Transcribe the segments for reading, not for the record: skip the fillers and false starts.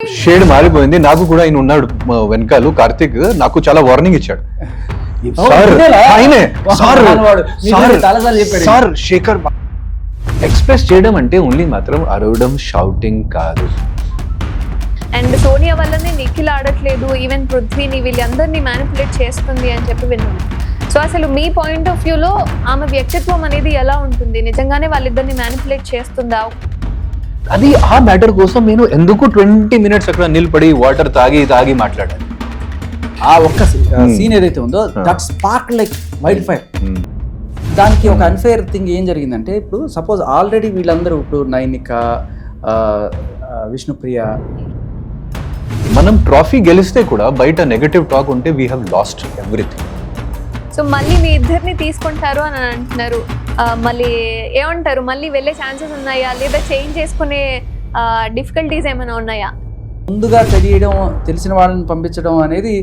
Shade మారిపోయింది. నాకు కూడా ఆయన ఉన్నాడు వెనకాల కార్తిక్, నాకు చాలా వార్నింగ్ ఇచ్చాడు. సార్ శేఖర్ ఎక్స్ప్రెస్ చేయడం అంటే ఓన్లీ మాత్రం అరవడం, షౌటింగ్ కాదు. అండ్ సోనియా వల్లనే నిఖిల్ ఆడట్లేదు, ఈవెన్ పృథ్వీని వీళ్ళందరినీ మ్యానిపులేట్ చేస్తుంది అని చెప్పి విన్నాను. సో అసలు మీ పాయింట్ ఆఫ్ వ్యూలో ఆమె వ్యక్తిత్వం అనేది ఎలా ఉంటుంది? నిజంగానే వాళ్ళిద్దరిని మ్యానిపులేట్ చేస్తుందా? అది ఆ మ్యాటర్ కోసం నేను ఎందుకు 20 minutes అక్కడ నిలబడి వాటర్ తాగి మాట్లాడాను. ఆ ఒక్క సీన్ ఏదైతే ఉందో that spark like wild fire. దానికి ఒక అన్ఫేర్ థింగ్ ఏం జరిగిందంటే, ఇప్పుడు సపోజ్ ఆల్రెడీ వీళ్ళందరూ ఇప్పుడు నైనిక, విష్ణుప్రియ, మనం ట్రాఫీ గెలిస్తే కూడా బయట నెగటివ్ టాక్ ఉంటే we have lost everything. So మళ్ళీ మీ ఇద్దరిని తీసుకుంటారు అని అంటున్నారు. మళ్ళీ ఏమంటారు, మళ్ళీ వెళ్ళే ఛాన్సెస్ ఉన్నాయా, లేదా చేంజ్ చేసుకునే డిఫికల్టీస్ ఏమైనా ఉన్నాయా? ముందుగా తెలిసిన వాళ్ళని పంపించడం అనేది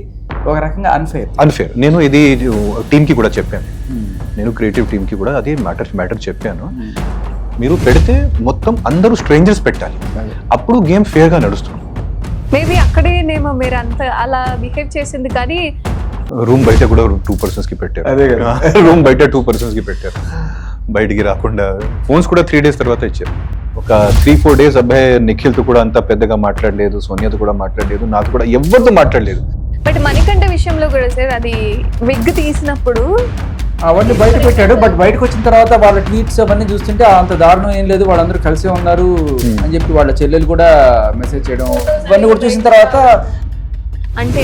ఒక రకంగా అన్ఫేర్. నేను ఇది టీమ్ కి కూడా చెప్పాను, నేను క్రియేటివ్ టీమ్ కి కూడా అదే మ్యాటర్ చెప్పాను. మీరు పెడితే మొత్తం అందరూ స్ట్రేంజర్స్ పెట్టాలి, అప్పుడు గేమ్ ఫేర్ గా నడుస్తుంది. మేబీ అక్కడేనేమో మీరు అంత అలా బిహేవ్ చేసింది, కానీ రూమ్ బయట కూడా 2 persons కి పెట్టారు. అదే కదా, రూమ్ బయట 2 persons కి పెట్టారు, బయటికి రాకుండా. ఫోన్స్ కూడా 3 days తర్వాత ఇచ్చారు. ఒక 3-4 days అబ్బాయి నిఖిల్తో కూడా అంత పెద్దగా మాట్లాడలేదు, సోనియాతో కూడా మాట్లాడలేదు, నాతో కూడా ఎవరితో మాట్లాడలేదు. బట్ మణికంఠ విషయంలో కూడా సార్, అది విగ్ తీసినప్పుడు అవన్నీ బయట పెట్టాడు. బట్ బయటకు వచ్చిన తర్వాత వాళ్ళ ట్వీట్స్ అవన్నీ చూస్తుంటే అంత దారుణం ఏం లేదు, వాళ్ళందరూ కలిసే ఉన్నారు అని చెప్పి వాళ్ళ చెల్లెలు కూడా మెసేజ్ చేయడం, ఇవన్నీ కూడా చూసిన తర్వాత అంటే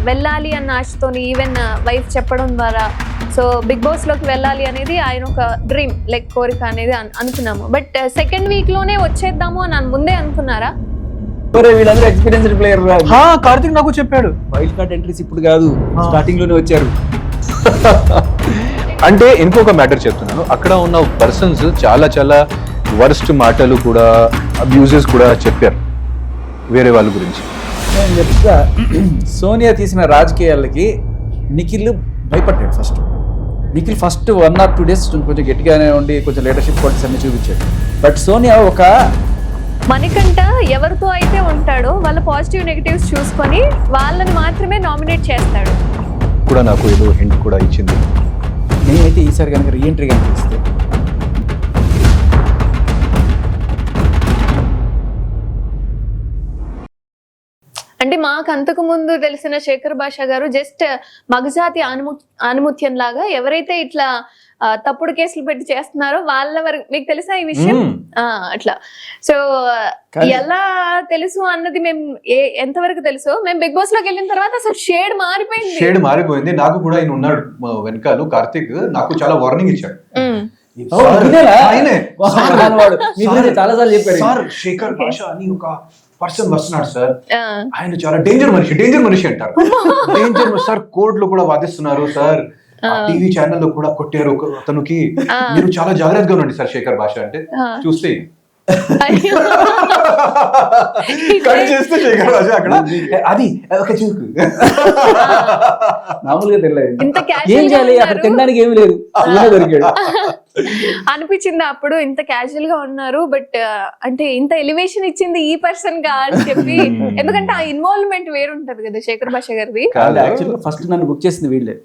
వెళ్ళాలి అన్న ఆశతోని ఈవెన్ వైఫ్ చెప్పడం ద్వారా సో బిగ్ బాస్ లోకి వెళ్ళాలి అనేది ఆయన ఒక డ్రీమ్, లైక్ కోరిక అనేది అనుకున్నాము. బట్ సెకండ్ వీక్ లోనే వచ్చేద్దాము అని ముందే అనుకున్నారా? వీళ్ళందరూ ఎక్స్పీరియన్స్డ్ ప్లేయర్. కార్తిక్ నాకు చెప్పాడు వైల్డ్ కార్డ్ ఎంట్రీస్ ఇప్పుడు కాదు, స్టార్టింగ్ లోనే వచ్చారు. అంటే ఇంకొక మ్యాటర్ చెప్తున్నాను, అక్కడ ఉన్న పర్సన్స్ చాలా వర్స్ట్ మాటలు కూడా, అబ్యూజెస్ కూడా చెప్పారు వేరే వాళ్ళ గురించి. నేను చెప్తా, సోనియా తీసిన రాజకీయాలకి నిఖిల్ భయపడ్డాడు. నిఖిల్ ఫస్ట్ 1 or 2 days కొంచెం గట్టిగానే ఉండి కొంచెం లీడర్షిప్ క్వాలిటీస్ అన్ని చూపించాడు. బట్ సోనియా ఒక మణికంఠ ఎవరితో అయితే ఉంటాడో వాళ్ళ పాజిటివ్ నెగిటివ్స్ చూసుకొని వాళ్ళని మాత్రమే నామినేట్ చేస్తాడు కూడా. నాకు ఏదో హింట్ కూడా ఇచ్చింది. నేనైతే ఈసారి కనుక రీఎంట్రీ కనిపిస్తే అంటే మాకు అంతకు ముందు తెలిసిన శేఖర్ భాష గారు జస్ట్ మగజాతి ఆనుముత్యం లాగా ఎవరైతే ఇట్లా తప్పుడు కేసులు పెట్టి చేస్తున్నారో వాళ్ళ వరకు మీకు తెలుసా ఈ విషయం? అట్లా. సో ఎలా తెలుసు అన్నది మేము ఎంతవరకు తెలుసు, మేము బిగ్ బాస్ లోకి వెళ్ళిన తర్వాత అసలు షేడ్ మారిపోయింది. నాకు కూడా ఆయన ఉన్నాడు వెనకాల కార్తిక్, నాకు చాలా వార్నింగ్ ఇచ్చాడు. చాలా సార్లు చెప్పారు, సార్ శేఖర్ భాష అని ఒక పర్సన్ వస్తున్నాడు సార్, ఆయన చాలా డేంజర్ మనిషి అంటారు. డేంజర్ సార్, కోర్టులో కూడా వాదిస్తున్నారు సార్, టీవీ ఛానల్లో కూడా కొట్టారు అతనికి, మీరు చాలా జాగ్రత్తగా ఉండండి సార్ శేఖర్ భాష అంటే. చూస్తే చేస్తే శేఖర్ భాష అక్కడ అది ఒక చూకు మామూలుగా తెలియదు, ఏం చేయాలి అక్కడ తినడానికి ఏమి లేదు దొరికాడు అనిపించింది అప్పుడు. ఇంత క్యాజువల్ గా ఉన్నారు, బట్ అంటే ఇంత ఎలివేషన్ ఇచ్చింది ఈ పర్సన్ గా అని చెప్పి, ఎందుకంటే ఆ ఇన్వాల్వ్మెంట్ వేరుంటది కదా శేఖర్ భాష గారిది. యాక్చువల్గా ఫస్ట్ నన్ను బుక్ చేసింది వీళ్ళే.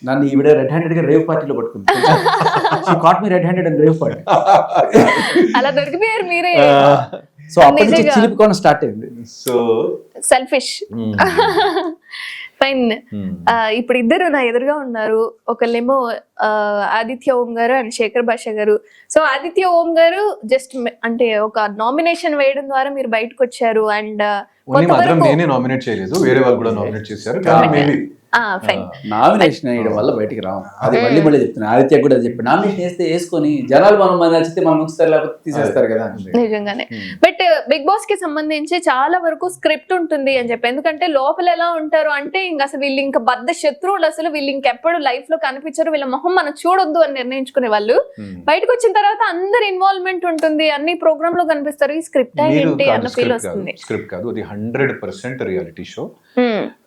నన్ను ఈవిడ రెడ్ హ్యాండెడ్ గా రేవ్ పార్టీలో పట్టుకుంది. Caught me red handed and rave party అలా దొరికిపోయారు మీరే. సో అప్పటి నుంచి చిలిపికోవడం స్టార్ట్ అయింది. So selfish. ఫైన్. ఇప్పుడు ఇద్దరు నా ఎదురుగా ఉన్నారు, ఒకళ్ళేమో ఆదిత్య ఓం గారు అండ్ శేఖర్ భాష గారు. సో ఆదిత్య ఓం గారు జస్ట్ అంటే ఒక నామినేషన్ వేయడం ద్వారా మీరు బయటకు వచ్చారు. అండ్ నేనే నామినేట్ చేయలేదు, వేరే వాళ్ళు కూడా నామినేట్ చేశారు. నామినేషన్ వేయడం వల్ల బయటికి రావు, అది మళ్ళీ చెప్తున్నా. ఆదిత్య కూడా చెప్పి నామినేషన్ వేస్తే వేసుకొని జనాలు మనం నచ్చితే మనం ఉంచుతారు, లేకపోతే తీసేస్తారు కదా. నిజంగానే. బట్ బిగ్ బాస్ కి సంబంధించి చాలా వరకు స్క్రిప్ట్ ఉంటుంది అని చెప్పి, ఎందుకంటే లోపల ఎలా ఉంటారు అంటే అసలు వీళ్ళు ఇంకా బద్ద శత్రువులు, అసలు వీళ్ళు ఇంకెప్పుడు లైఫ్ లో కనిపించరు, వీళ్ళ మొహం మనం చూడొద్దు అని నిర్ణయించుకునే వాళ్ళు. బయటకు వచ్చిన తర్వాత అందరి ఇన్వాల్వ్మెంట్ ఉంటుంది, అన్ని ప్రోగ్రామ్ లో కనిపిస్తారు. ఈ స్క్రిప్ట్ ఏంటి అన్న ఫీల్ వస్తుంది. స్క్రిప్ట్ కాదు, అది 100% రియాలిటీ షో.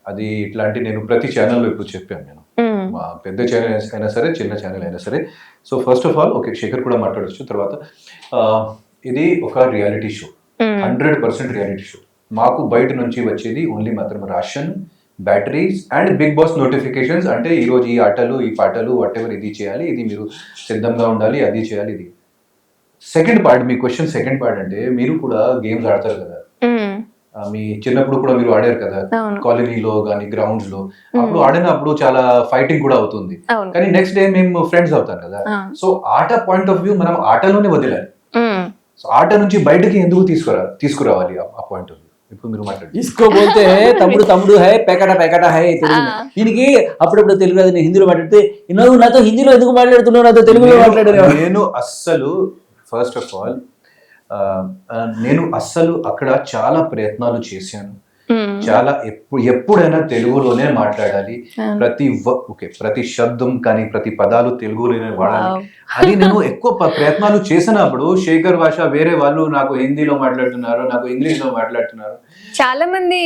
అది ఇట్లాంటి నేను ప్రతి ఛానల్లో ఇప్పుడు చెప్పాను, నేను మా పెద్ద ఛానల్ అయినా సరే చిన్న ఛానల్ అయినా సరే. So first of all okay, Shekhar కూడా మాట్లాడచ్చు తర్వాత. ఇది ఒక రియాలిటీ షో, 100% రియాలిటీ షో. మాకు బయట నుంచి వచ్చేది ఓన్లీ మాత్రం ration, batteries and Bigg Boss notifications. అంటే ఈ రోజు ఈ ఆటలు, ఈ పాటలు, వాట్ ఎవర్, ఇది చేయాలి, ఇది మీరు సిద్ధంగా ఉండాలి, అది చేయాలి, ఇది. సెకండ్ పార్ట్, మీ క్వశ్చన్ సెకండ్ పార్ట్ అంటే మీరు కూడా గేమ్స్ ఆడతారు కదా, మీ చిన్నప్పుడు కూడా మీరు ఆడారు కదా కాలనీలో కానీ గ్రౌండ్స్ లో, అప్పుడు ఆడినప్పుడు చాలా ఫైటింగ్ కూడా అవుతుంది, కానీ నెక్స్ట్ డే మేము ఫ్రెండ్స్ అవుతాం కదా. సో ఆట పాయింట్ ఆఫ్ వ్యూ మనం ఆటలోనే వదిలాలి. సో ఆట నుంచి బయటకి ఎందుకు తీసుకురావాలి ఆ పాయింట్ ఆఫ్ వ్యూ? ఇప్పుడు మీరు మాట్లాడండి. తీసుకోబోతే తమ్ముడు హై పెకట హై తెలుగు. దీనికి అప్పుడప్పుడు తెలుగు నేను హిందీలో మాట్లాడితే నువ్వు నాతో హిందీలో ఎందుకు మాట్లాడుతున్నావు, నాతో తెలుగులో మాట్లాడారు. నేను అస్సలు ఫస్ట్ ఆఫ్ ఆల్ నేను అస్సలు అక్కడ చాలా ప్రయత్నాలు చేశాను. చాలా ఎప్పుడైనా తెలుగులోనే మాట్లాడాలి, ప్రతి శబ్దం కానీ ప్రతి పదాలు తెలుగులోనే వాడాలి. అది నేను ఎక్కువ ప్రయత్నాలు చేసినప్పుడు శేఖర్ భాష వేరే వాళ్ళు నాకు హిందీలో మాట్లాడుతున్నారు, నాకు ఇంగ్లీష్ లో మాట్లాడుతున్నారు. చాలా మంది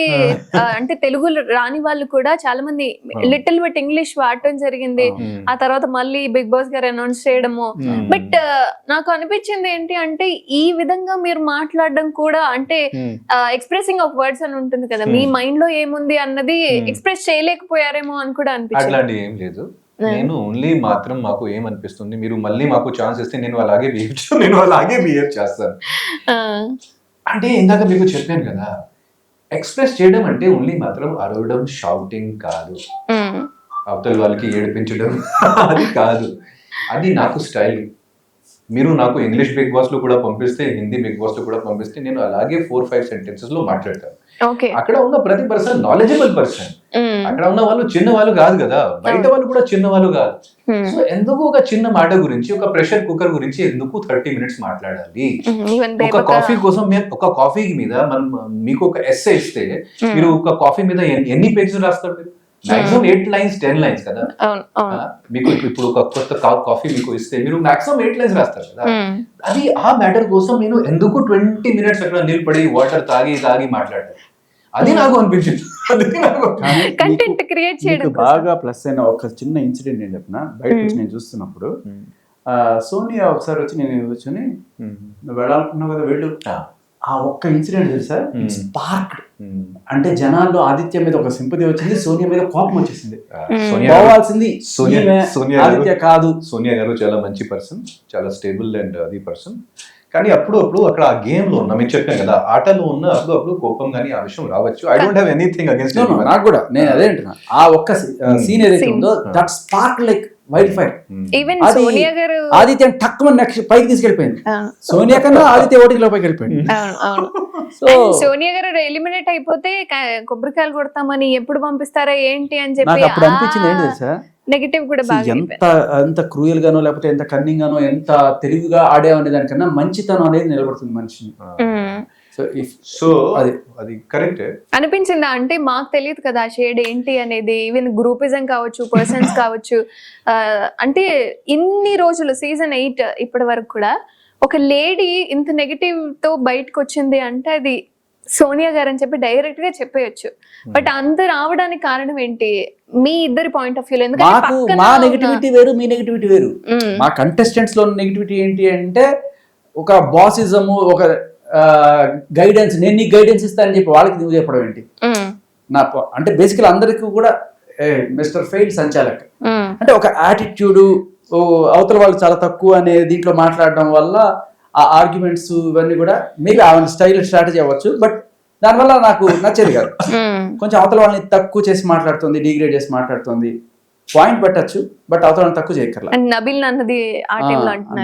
అంటే తెలుగు రాని వాళ్ళు కూడా చాలా మంది లిటిల్ బిట్ ఇంగ్లీష్ వాడటం జరిగింది. ఆ తర్వాత మళ్ళీ బిగ్ బాస్ గారు అనౌన్స్ చేయడము. బట్ నాకు అనిపించింది ఏంటి అంటే ఈ విధంగా మీరు మాట్లాడడం కూడా అంటే ఎక్స్ప్రెసింగ్ ఆఫ్ వర్డ్స్ అని ఉంటుంది కదా, మీ మైండ్ లో ఏముంది అన్నది ఎక్స్ప్రెస్ చేయలేకపోయారేమో అని కూడా అనిపించింది. అట్లాంటి ఏం లేదు, నేను ఓన్లీ మాత్రం మాకు ఏమనిపిస్తుంది, మీరు మళ్ళీ మాకు ఛాన్స్ ఇస్తే నేను అలాగే బిహేవ్ చేస్తాను. అంటే ఇందాక మీకు చెప్పాను కదా, ఎక్స్ప్రెస్ చేయడం అంటే ఓన్లీ మాత్రం అరవడం, షౌటింగ్ కాదు, అవతల వాళ్ళకి ఏడిపించడం అది కాదు. అది నాకు స్టైల్. మీరు నాకు ఇంగ్లీష్ బిగ్ బాస్ లో కూడా పంపిస్తే, హిందీ బిగ్ బాస్ లో కూడా పంపిస్తే నేను అలాగే 4-5 సెంటెన్సెస్ లో మాట్లాడతాను. అక్కడ ఉన్న ప్రతి పర్సన్ నాలెడ్జబుల్ పర్సన్. అక్కడ ఉన్న వాళ్ళు చిన్న వాళ్ళు కాదు కదా, బయట వాళ్ళు కూడా చిన్న వాళ్ళు కాదు. సో ఎందుకు ఒక చిన్న మాట గురించి, ఒక ప్రెషర్ కుక్కర్ గురించి ఎందుకు 30 minutes మాట్లాడాలి? ఒక కాఫీ కోసం ఒక కాఫీ మీద మనం మీకు ఒక ఎస్సే ఇస్తే మీరు ఒక కాఫీ మీద ఎన్ని పేజెస్ రాస్తారు? మీరు మాక్సిమం 8 lines 10 lines కదా. మీకు ఇప్పుడు ఒక కొత్త కాఫీ మీకు ఇస్తే మీరు మాక్సిమం 8 lines రాస్తారు కదా. అది ఆ మ్యాటర్ కోసం నేను ఎందుకు 20 minutes అక్కడ నిలబడి వాటర్ తాగి మాట్లాడాలి? అది నాకు అనిపించింది. కంటెంట్ క్రియేట్ చేయడం బాగా ప్లస్ అయిన ఒక చిన్న ఇన్సిడెంట్ నేను చెప్పిన. బయట నుంచి నేను చూస్తున్నప్పుడు సోనియా ఒకసారి వచ్చి నేను కూర్చొని నువ్వు వెళ్ళాలనుకున్నావు కదా వెళ్ళు, ఆ ఒక్క ఇన్సిడెంట్ తెలుసా, స్పార్క్. అంటే జనాల్లో ఆదిత్య మీద ఒక సింపతి వచ్చింది, సోనియా మీద కోపం వచ్చేసింది. పోవాల్సింది ఆదిత్య కాదు. సోనియా గారు చాలా మంచి పర్సన్, చాలా స్టేబుల్ అండ్ అది పర్సన్. కానీ అప్పుడు అక్కడ ఆ గేమ్ లో ఉన్న, మీరు చెప్పాను కదా, ఆటలో ఉన్న అప్పుడు కోపం కానీ ఆ విషయం రావచ్చు. I don't have anything against నాకు కూడా. నేను అదే అంటున్నా, ఆ ఒక్క సీన్ ఏదైతే ఉందో that spark like wild fire. Even Sonia గారు ఆదిత్య టక్కుమని నెక్స్ట్ పైకి తీసుకెళ్ళిపోయింది. సోనియా కన్నా ఆదిత్య ఓటికి లోపలికి వెళ్ళిపోయింది. సోనియా గారు ఎలిమినేట్ అయిపోతే కొబ్బరికాయలు కొడతామని ఎప్పుడు పంపిస్తారా ఏంటి అని చెప్పి అప్పుడు అనిపించింది ఏంటి తెలుసా, నెగటివ్ కూడా బాగా ఎంత క్రూయల్ గానో లేకపోతే ఎంత కన్నింగ్ గానో ఎంత తెలివిగా ఆడేవనే దానికన్నా మంచితనం అనేది నిలబడుతుంది మనిషిని. సో అది కరెక్ట్ అనిపించిందా? అంటే మాకు తెలియదు కదా షేడ్ ఏంటి అనేది, ఈవెన్ గ్రూపిజం కావచ్చు, పర్సన్స్ కావచ్చు. అంటే ఇన్ని రోజులు సీజన్ 8 ఇప్పటి వరకు కూడా ఒక లేడీ ఇంత నెగటివ్ తో బయటకు వచ్చింది అంటే అది సోనియా గారు అని చెప్పి డైరెక్ట్ గా చెప్పేయచ్చు. బట్ అంత రావడానికి కారణం ఏంటి? మీ ఇద్దరి పాయింట్ ఆఫ్ వ్యూ. ఎందుకంటే మా నెగటివిటీ వేరు, మీ నెగటివిటీ వేరు. మా కంటెస్టెంట్స్ లో నెగటివిటీ ఏంటి అంటే ఒక బాసిజము, ఒక గైడెన్స్, నేను నీకు గైడెన్స్ ఇస్తానని చెప్పి వాళ్ళకి నువ్వు చెప్పడం ఏంటి? నా అంటే బేసికల్ అందరికీ కూడా మిస్టర్ ఫెయిల్ సంచాలక్ అంటే ఒక యాటిట్యూడ్, అవతల వాళ్ళు చాలా తక్కువ అనే దీంట్లో మాట్లాడడం వల్ల ఆ ఆర్గ్యుమెంట్స్ ఇవన్నీ కూడా మేబీ ఆ స్టైల్ స్ట్రాటజీ అవ్వచ్చు, బట్ దానివల్ల నాకు నచ్చేది కాదు. కొంచెం అవతల వాళ్ళని తక్కువ చేసి మాట్లాడుతుంది, డిగ్రేడ్ చేసి మాట్లాడుతుంది. పాయింట్ పెట్టచ్చు, బట్ అవతల వాళ్ళని తక్కువ చేయక్కర్లా. నబిల్ అన్నది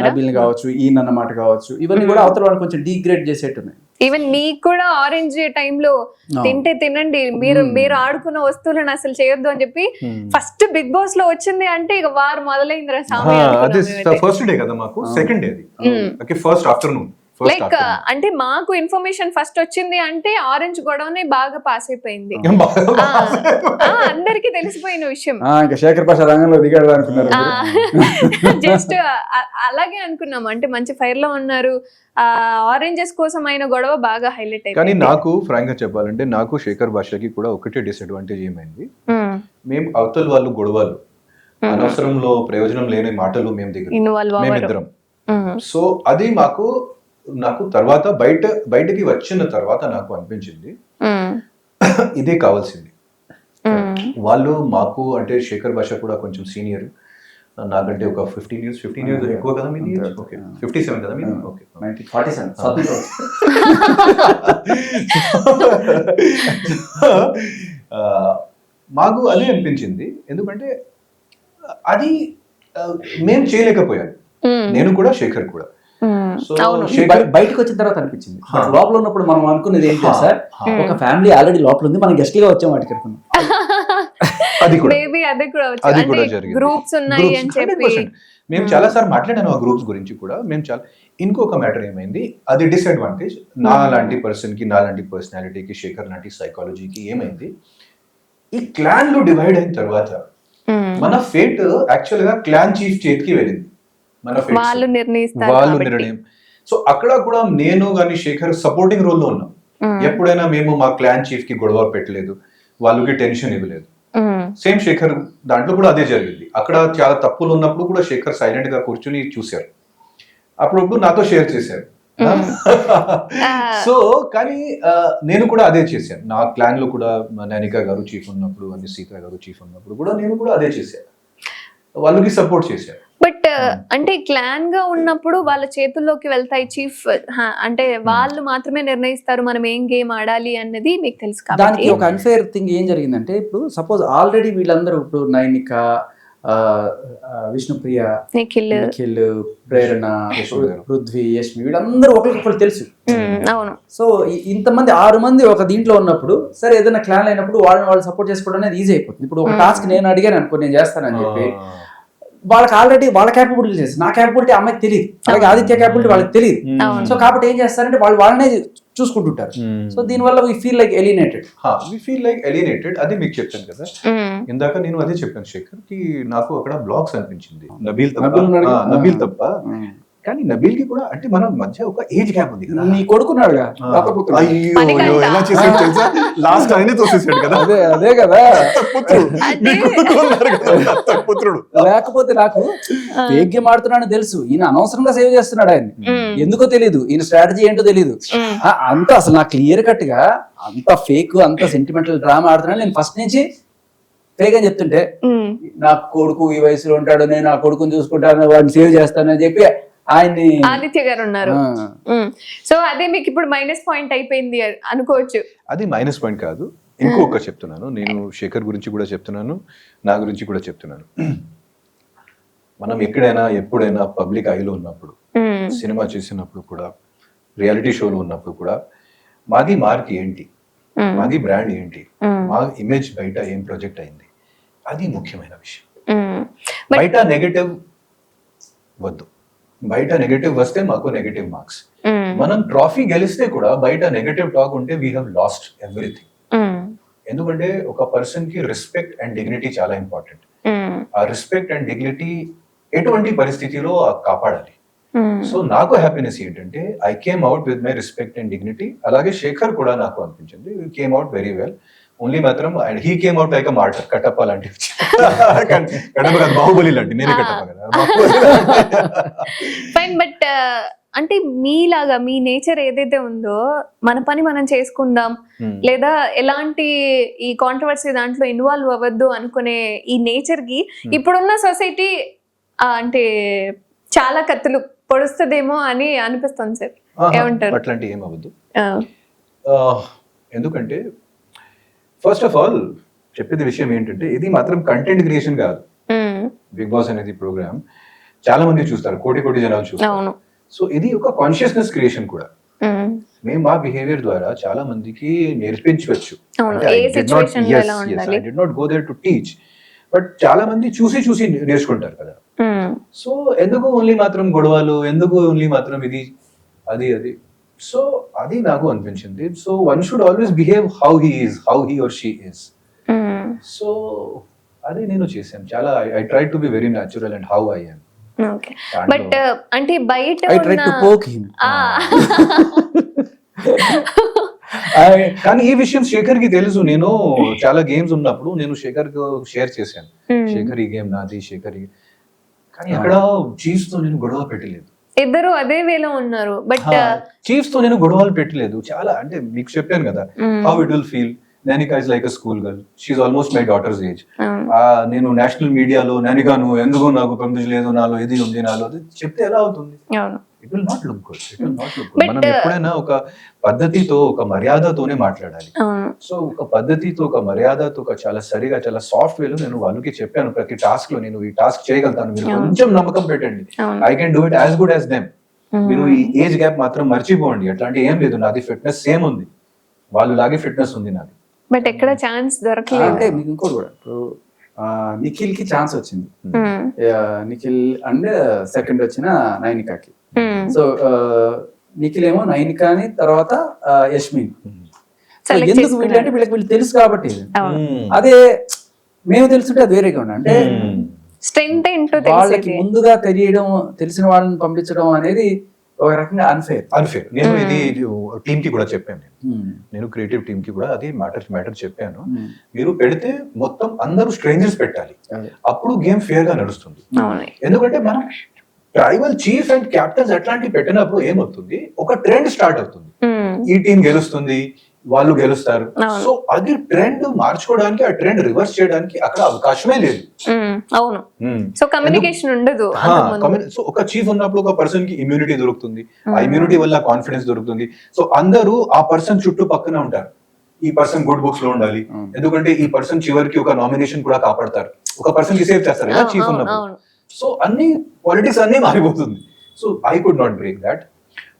నబిల్ కావచ్చు, ఈయన అన్నమాట కావచ్చు, ఇవన్నీ కూడా అవతల వాళ్ళని కొంచెం డిగ్రేడ్ చేసేట్టున్నాయి. ఈవెన్ మీకు కూడా ఆరెంజ్ టైంలో తింటే తినండి, మీరు ఆడుకున్న వస్తువులను అసలు చేయొద్దు అని చెప్పి ఫస్ట్ బిగ్ బాస్ లో వచ్చింది అంటే ఇక వారు మొదలైందిరా సామి. ఫస్ట్ డే కదా మాకు, సెకండ్ డే అది ఫస్ట్ ఆఫ్టర్నూన్. లైక్ అంటే మాకు ఇన్ఫర్మేషన్ ఫస్ట్ వచ్చింది అంటే ఆరెంజ్ గొడవనే బాగా పాస్ అయిపోయింది, అందరికి తెలిసిపోయిన విషయం. శేఖర్ భాష రంగంలో దిగాడు అనుకున్నారు, జస్ట్ అలాగే అనుకున్నాం. అంటే మంచి ఫైర్ లో ఉన్నారు, ఆరెంజెస్ కోసం అయిన గొడవ బాగా హైలైట్ అయింది. కానీ నాకు ఫ్రాంక్ గా చెప్పాలంటే నాకు శేఖర్ భాషకి కూడా ఒకటే డిసడ్వాంటేజ్ ఏమైంది, మేము అవతల వాళ్ళు గొడవలు, అనవసరంలో ప్రయోజనం లేని మాటలు మేము దిగుతాం మేమిద్దరం. సో అది మాకు నాకు తర్వాత బయటకి వచ్చిన తర్వాత నాకు అనిపించింది ఇదే కావాల్సింది. వాళ్ళు మాకు అంటే శేఖర్ భాష కూడా కొంచెం సీనియర్ నాకంటే ఒక 15 years ఎక్కువ కదా మీది? ఓకే 57 కదా మీది? ఓకే 47 మాకు అదే అనిపించింది. ఎందుకంటే అది మేము చేయలేకపోయాను, నేను కూడా శేఖర్ కూడా. సో బయటకు వచ్చిన తర్వాత అనిపించింది. లోపల ఉన్నప్పుడు మనం అనుకునేది ఏంటి సార్, ఒక ఫ్యామిలీ ఆల్రెడీ లోపల ఉంది, మనం గెస్ట్ గా వచ్చాం వాటికి అనుకున్నాం. అది కూడా జరిగింది. గ్రూప్స్ ఉన్నాయి అని చెప్పి మేము చాలా సార్లు మాట్లాడాను ఆ గ్రూప్స్ గురించి కూడా. మేము చాలా ఇంకొక మ్యాటర్ ఏమైంది, అది డిసడ్వాంటేజ్ నా లాంటి పర్సన్ కి, నా లాంటి పర్సనాలిటీకి, శేఖర్ లాంటి సైకాలజీకి ఏమైంది, ఈ క్లాన్ లో డివైడ్ అయిన తర్వాత మన ఫేట్ యాక్చువల్ గా క్లాన్ చీఫ్ చేతికి వెళ్ళింది. మన వాళ్ళు నిర్ణయం. సో అక్కడ కూడా నేను కానీ శేఖర్ సపోర్టింగ్ రోల్ లో ఉన్నాం. ఎప్పుడైనా మేము మా క్లాన్ చీఫ్ కి గొడవ పెట్టలేదు, వాళ్ళకి టెన్షన్ ఇవ్వలేదు. సేమ్ శేఖర్ దాంట్లో కూడా అదే జరిగింది. అక్కడ చాలా తప్పులు ఉన్నప్పుడు కూడా శేఖర్ సైలెంట్ గా కూర్చుని చూశారు, అప్పుడప్పుడు నాతో షేర్ చేశారు. సో కానీ నేను కూడా అదే చేశాను. నా క్లాన్ లో కూడా నైనికా గారు చీఫ్ ఉన్నప్పుడు, అని సీత గారు చీఫ్ ఉన్నప్పుడు కూడా నేను కూడా అదే చేశాను, వాళ్ళకి సపోర్ట్ చేశాను. బట్ అంటే క్లాన్ గా ఉన్నప్పుడు వాళ్ళ చేతుల్లోకి వెళ్తాయి చీఫ్, అంటే వాళ్ళు మాత్రమే నిర్ణయిస్తారు మనం ఏం గేమ్ ఆడాలి అన్నది మీకు తెలుసు కాబట్టి. దానికి ఒక అన్ఫేర్ థింగ్ ఏం జరిగిందంటే, ఇప్పుడు సపోజ్ ఆల్రెడీ వీళ్ళందరూ ఇప్పుడు నైనిక, విష్ణుప్రియ, నిఖిల్, ప్రేరణ, పృథ్వీ, యశ్మి, వీళ్ళందరూ ఒకరికొకరు తెలుసు. అవును. సో ఇంతమంది 6 మంది ఒక దీంట్లో ఉన్నప్పుడు, సరే ఏదైనా క్లాన్ అయినప్పుడు వాళ్ళని వాళ్ళు సపోర్ట్ చేసుకోవడం అనేది ఈజీ అయిపోతుంది. ఇప్పుడు ఒక టాస్క్ నేను అడిగాను అనుకో, నేను చేస్తానని చెప్పి, వాళ్ళకి ఆల్రెడీ వాళ్ళ క్యాపబిలిటీ తెలుసు, నా క్యాపబిలిటీ అమ్మాయికి తెలియదు, అలాగే ఆదిత్య క్యాపబిలిటీ వాళ్ళకి తెలియదు. సో కాబట్టి ఏం చేస్తారంటే వాళ్ళనే చూసుకుంటుంటారు. సో దీనివల్ల వి ఫీల్ లైక్ ఎలినేటెడ్. అది మీకు చెప్పాను కదా ఇందాక, నేను అదే చెప్పాను శేఖర్ కి, నాకు అక్కడ బ్లాగ్స్ అనిపించింది. నబీల్ తప్ప కానీ నబీల్ కి కూడా అంటే మన మధ్య ఒక ఏజ్ గ్యాప్ ఉంది కదా. నీ కొడుకున్నాడు ఎలా చేసాడు తెలుసా, లాస్ట్ ఆయనే తోసేసాడు కదా. అదే కదా పుత్రుడు. లేకపోతే నాకు వేగ్యం ఆడుతున్నాడని తెలుసు, ఈయన అనవసరంగా సేవ్ చేస్తున్నాడు ఆయన, ఎందుకో తెలీదు, ఈయన స్ట్రాటజీ ఏంటో తెలీదు. అంత అసలు నాకు క్లియర్ కట్ గా అంత ఫేక్, అంత సెంటిమెంటల్ డ్రామా ఆడుతున్నాడు. నేను ఫస్ట్ నుంచి ఫేక్ అని చెప్తుంటే, నా కొడుకు ఈ వయసులో ఉంటాడు, నేను నా కొడుకుని చూసుకుంటాను, వాడిని సేవ్ చేస్తానని చెప్పి ఆయన్ని ఆదిత్య గారు ఉన్నారు. సో అదే మీకు ఇప్పుడు మైనస్ పాయింట్ అయిపోయింది అనుకోవచ్చు. అది మైనస్ పాయింట్ కాదు, ఇంకొక చెప్తున్నాను. నేను శేఖర్ గురించి కూడా చెప్తున్నాను, నా గురించి కూడా చెప్తున్నాను. మనం ఎక్కడైనా ఎప్పుడైనా పబ్లిక్ ఐలో ఉన్నప్పుడు, సినిమా చేసినప్పుడు కూడా, రియాలిటీ షోలో ఉన్నప్పుడు కూడా, మాది మార్క్ ఏంటి, మాది బ్రాండ్ ఏంటి, మా ఇమేజ్ బయట ఏం ప్రొజెక్ట్ అయింది, అది ముఖ్యమైన విషయం. బయట నెగటివ్ వద్దు, బయట నెగటివ్ వస్తే మాకు నెగటివ్ మార్క్స్. మనం ట్రాఫీ గెలిస్తే కూడా బయట నెగటివ్ టాక్ ఉంటే వీ హ్యావ్ లాస్ట్ ఎవ్రీథింగ్. ఎందుకంటే ఒక పర్సన్ కి రెస్పెక్ట్ అండ్ డిగ్నిటీ చాలా ఇంపార్టెంట్. ఆ రెస్పెక్ట్ అండ్ డిగ్నిటీ ఎటువంటి పరిస్థితిలో కాపాడాలి. సో నాకు హ్యాపీనెస్ ఏంటంటే I came out with my respect and dignity. అలాగే శేఖర్ కూడా నాకు అనిపించింది came out very well. Only మాత్రం and he came out like martyr, Kattappa లాంటి, బాహుబలి లాంటి, నేనే కట్టప్ప కదా. ఫైన్, బట్ అంటే మీలాగా మీ నేచర్ ఏదైతే ఉందో, మన పని మనం చేసుకుందాం, లేదా ఎలాంటి ఈ కాంట్రవర్సీ దాంట్లో ఇన్వాల్వ్ అవ్వద్దు అనుకునే ఈ నేచర్ కి ఇప్పుడున్న సొసైటీ అంటే చాలా కత్తులు పొడుస్తుందేమో అని అనిపిస్తుంది సార్. ఏమంటారు? అట్లాంటి ఏమవ్వద్దు. ఎందుకంటే ఫస్ట్ ఆఫ్ ఆల్ చెప్పేది విషయం ఏంటంటే, ఇది మాత్రం కంటెంట్ క్రియేషన్ కాదు. బిగ్ బాస్ అనేది ప్రోగ్రామ్ చాలా మంది చూస్తారు, కోటి జనాలు చూస్తారు. సో ఇది ఒక కాన్షియస్నెస్ క్రియేషన్ కూడా. మేము మా బిహేవియర్ ద్వారా చాలా మందికి నేర్పించవచ్చు. I did not go there to teach, but చాలా మంది చూసి నేర్చుకుంటారు కదా. సో ఎందుకు ఓన్లీ మాత్రం గొడవలు, ఎందుకు ఓన్లీ మాత్రం ఇది అది. సో అది నాకు అనిపించింది. So one should always behave how he or she is. So అది నేను చేశాను చాలా. I try to be very natural and how I am. But అంటే బయట కానీ ఈ విషయం శేఖర్ కి తెలుసు. నేను చాలా గేమ్స్ ఉన్నప్పుడు నేను శేఖర్ కు షేర్ చేశాను, శేఖర్ ఈ గేమ్ నాది, శేఖర్ కానీ అక్కడ చీజ్ తో నేను గొడవ పెట్టలేదు. ఇద్దరు అదే వేలో ఉన్నారు బట్ చీఫ్స్ తో నేను గొడవలు పెట్టలేదు చాలా, అంటే మీకు చెప్పాను కదా how it will feel. Nainika is like a school girl, she almost my daughter's age. నేను నేషనల్ మీడియాలో నానికా నువ్వు ఎందుకు నాకు పంపించలేదు, నాలో ఇది ఉంది నాలో అది చెప్తే ఎలా అవుతుంది? It will not look good, it will not look good. మనం ఎప్పుడైనా ఒక పద్ధతితో ఒక మర్యాదతోనే మాట్లాడాలి. సో ఒక పద్ధతితో ఒక మర్యాదతో ఒక చాలా సరిగా చాలా సాఫ్ట్ వేలో నేను వాళ్ళకి చెప్పాను, ప్రతి టాస్క్ లో నేను ఈ టాస్క్ చేయగలుగుతాను, మీరు కొంచెం నమ్మకం పెట్టండి, I can do it as good as them. మీరు ఈ ఏజ్ గ్యాప్ మాత్రం మర్చిపోండి, అట్లాంటి ఏం లేదు. నాది ఫిట్నెస్ సేమ్ ఉంది, వాళ్ళు లాగే ఫిట్నెస్ ఉంది నాది. బట్ ఎక్కడ ఛాన్స్ దొరకలేదు. అంటే మీకు ఇంకోటి కూడా, ఇప్పుడు నిఖిల్ కి ఛాన్స్ వచ్చింది, నిఖిల్ అండ్ సెకండ్ వచ్చిన నైనికాకి. సో నిఖిల్ ఏమో నైనికాని తర్వాత యష్మిన్. ఎందుకు వీళ్ళంటే వీళ్ళకి తెలుసు కాబట్టి. అదే మేము తెలుసుంటే అది వేరేగా ఉండే, అంటే స్ట్రెంగ్త్ ఏంటో వాళ్ళకి ముందుగా తెలియడం, తెలిసిన వాళ్ళని పంపించడం అనేది ఒక రకంగా అన్ఫేర్. నేను ఇది టీమ్ కి కూడా చెప్పాను, నేను క్రియేటివ్ టీమ్ కి కూడా అది మ్యాటర్ చెప్పాను. మీరు పెడితే మొత్తం అందరూ స్ట్రేంజర్స్ పెట్టాలి, అప్పుడు గేమ్ ఫేర్ గా నడుస్తుంది. ఎందుకంటే మనం ట్రైబల్ చీఫ్ అండ్ క్యాప్టెన్స్ అట్లాంటివి పెట్టినప్పుడు ఏమవుతుంది, ఒక ట్రెండ్ స్టార్ట్ అవుతుంది, ఈ టీం గెలుస్తుంది, వాళ్ళు గెలుస్తారు. సో అది ట్రెండ్ మార్చుకోవడానికి, ఆ ట్రెండ్ రివర్స్ చేయడానికి అక్కడ అవకాశమే లేదు. అవును, సో కమ్యూనికేషన్ ఉండదు. సో ఒక చీఫ్ ఉన్నప్పుడు ఒక పర్సన్ కి ఇమ్యూనిటీ దొరుకుతుంది, ఆ ఇమ్యూనిటీ వల్ల కాన్ఫిడెన్స్ దొరుకుతుంది. సో అందరూ ఆ పర్సన్ చుట్టూ పక్కన ఉంటారు, ఈ పర్సన్ గుడ్ బుక్స్ లో ఉండాలి, ఎందుకంటే ఈ పర్సన్ చివరికి ఒక నామినేషన్ కూడా కాపాడతారు, ఒక పర్సన్ కి సేవ్ చేస్తారు కదా చీఫ్ ఉన్నప్పుడు. సో అన్ని పాలిటిక్స్ అన్ని మారిపోతుంది. So I could not break that.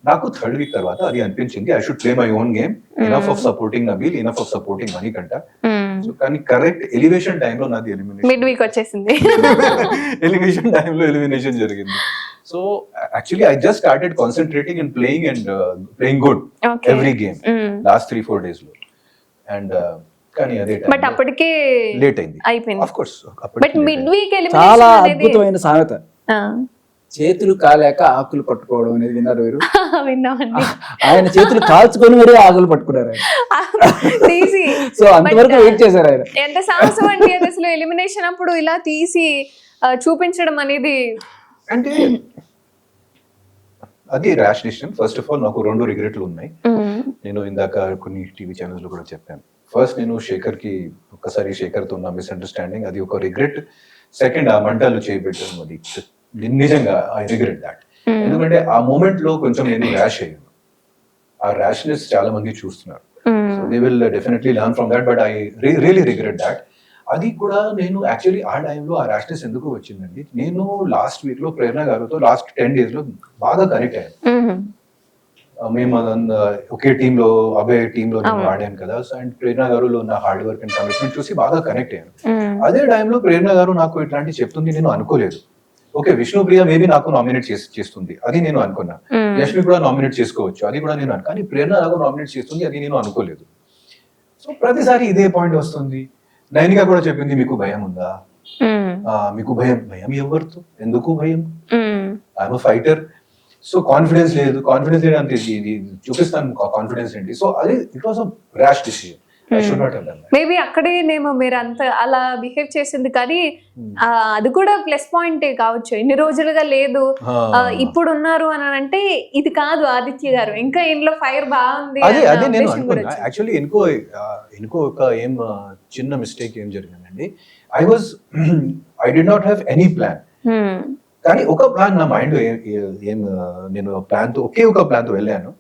నాకు థర్డ్ వీక్ తర్వాత అది అనిపించింది, I should play my own game, enough of supporting Nabeel, enough of supporting Manikanta. So కానీ కరెక్ట్ ఎలివేషన్ టైంలో నాది ఎలిమినేషన్, మిడ్ వీక్ వచ్చేసింది. ఎలివేషన్ టైంలో ఎలిమినేషన్ జరిగింది. So actually I just started concentrating and playing good every game last 3-4 days లో. And కానీ అదే but అప్పటికే లేట్ అయింది అయిపోయింది. Of course. But mid week చాలా అద్భుతమైన సామెత, చేతులు కాలేక ఆకులు పట్టుకోవడం అనేది విన్నారు మీరు? విన్నామండి. ఆయన చేతులు కాల్చుకొని మరి ఆకులు పట్టుకున్నారు. సో అంతవరకు వెయిట్ చేశారు ఆయన. ఎంత సాహసం అండి అది అసలు, ఎలిమినేషన్ అప్పుడు ఇలా తీసి చూపించడం అనేది. అంటే అది rash decision. First of all నాకు 2 రిగ్రెట్లు ఉన్నాయి. నేను ఇందాక కొన్ని టీవీ ఛానల్స్ లో కూడా చెప్పాను. ఫస్ట్ నేను శేఖర్ కి ఒక్కసారి శేఖర్ తో ఉన్న మిస్అండర్స్టాండింగ్, అది ఒక రిగ్రెట్. సెకండ్ ఆ మంటలు చేయబెట్టడం, అది నిజంగా ఐ రిగ్రెట్ దాట్. ఎందుకంటే ఆ మూమెంట్ లో కొంచెం నేను ర్యాష్ అయ్యాను. ఆ ర్యాష్నెస్ చాలా మంది చూస్తున్నారు. So they will definitely learn from that, but I really regret that. అది కూడా నేను యాక్చువల్లీ ఆ టైంలో ఆ ర్యాష్నెస్ ఎందుకు వచ్చిందండి, నేను లాస్ట్ వీక్ లో ప్రేరణ గారితో లాస్ట్ 10 days లో బాగా కనెక్ట్ అయ్యాను. మేము ఒకే టీంలో, అభయ్ టీంలో నేను ఆడాను కదా. అండ్ ప్రేరణ గారులో ఉన్న హార్డ్ వర్క్ అండ్ కమిట్మెంట్ చూసి బాగా కనెక్ట్ అయ్యాను. అదే టైంలో ప్రేరణ గారు నాకు ఇట్లాంటి చెప్తుంది నేను అనుకోలేదు. ఓకే, విష్ణుప్రియ మేబీ నాకు నామినేట్ చేస్తుంది, అది నేను అనుకున్నా. యష్మి కూడా నామినేట్ చేసుకోవచ్చు, అది కూడా నేను కానీ ప్రేరణ నాకు నామినేట్ చేస్తుంది, అది నేను అనుకోలేదు. సో ప్రతిసారి ఇదే పాయింట్ వస్తుంది. నైనిక కూడా చెప్పింది, మీకు భయం ఉందా? మీకు భయం ఎవరితో, ఎందుకు భయం? I'm fighter. సో కాన్ఫిడెన్స్ లేదు అంటే చూపిస్తాను కాన్ఫిడెన్స్ ఏంటి. సో అది it was a rash decision. Maybe అక్కడేనేమో మీరు అంత అలా బిహేవ్ చేసింది, కానీ అది కూడా ప్లస్ పాయింటే కావచ్చు. ఎన్ని రోజులుగా లేదు, ఇప్పుడు ఉన్నారు అని అంటే ఇది కాదు ఆదిత్య గారు, ఇంకా ఇంట్లో ఫైర్ బాగుంది. అదే నేను అనుకున్నా. యాక్చువల్లీ ఇంకో ఒక చిన్న మిస్టేక్ ఏం జరిగిందండి, I did not have any plan. కానీ ఒక ప్లాన్ నా మైండ్ నేను ఒకే ఒక ప్లాన్ తో వెళ్ళాను,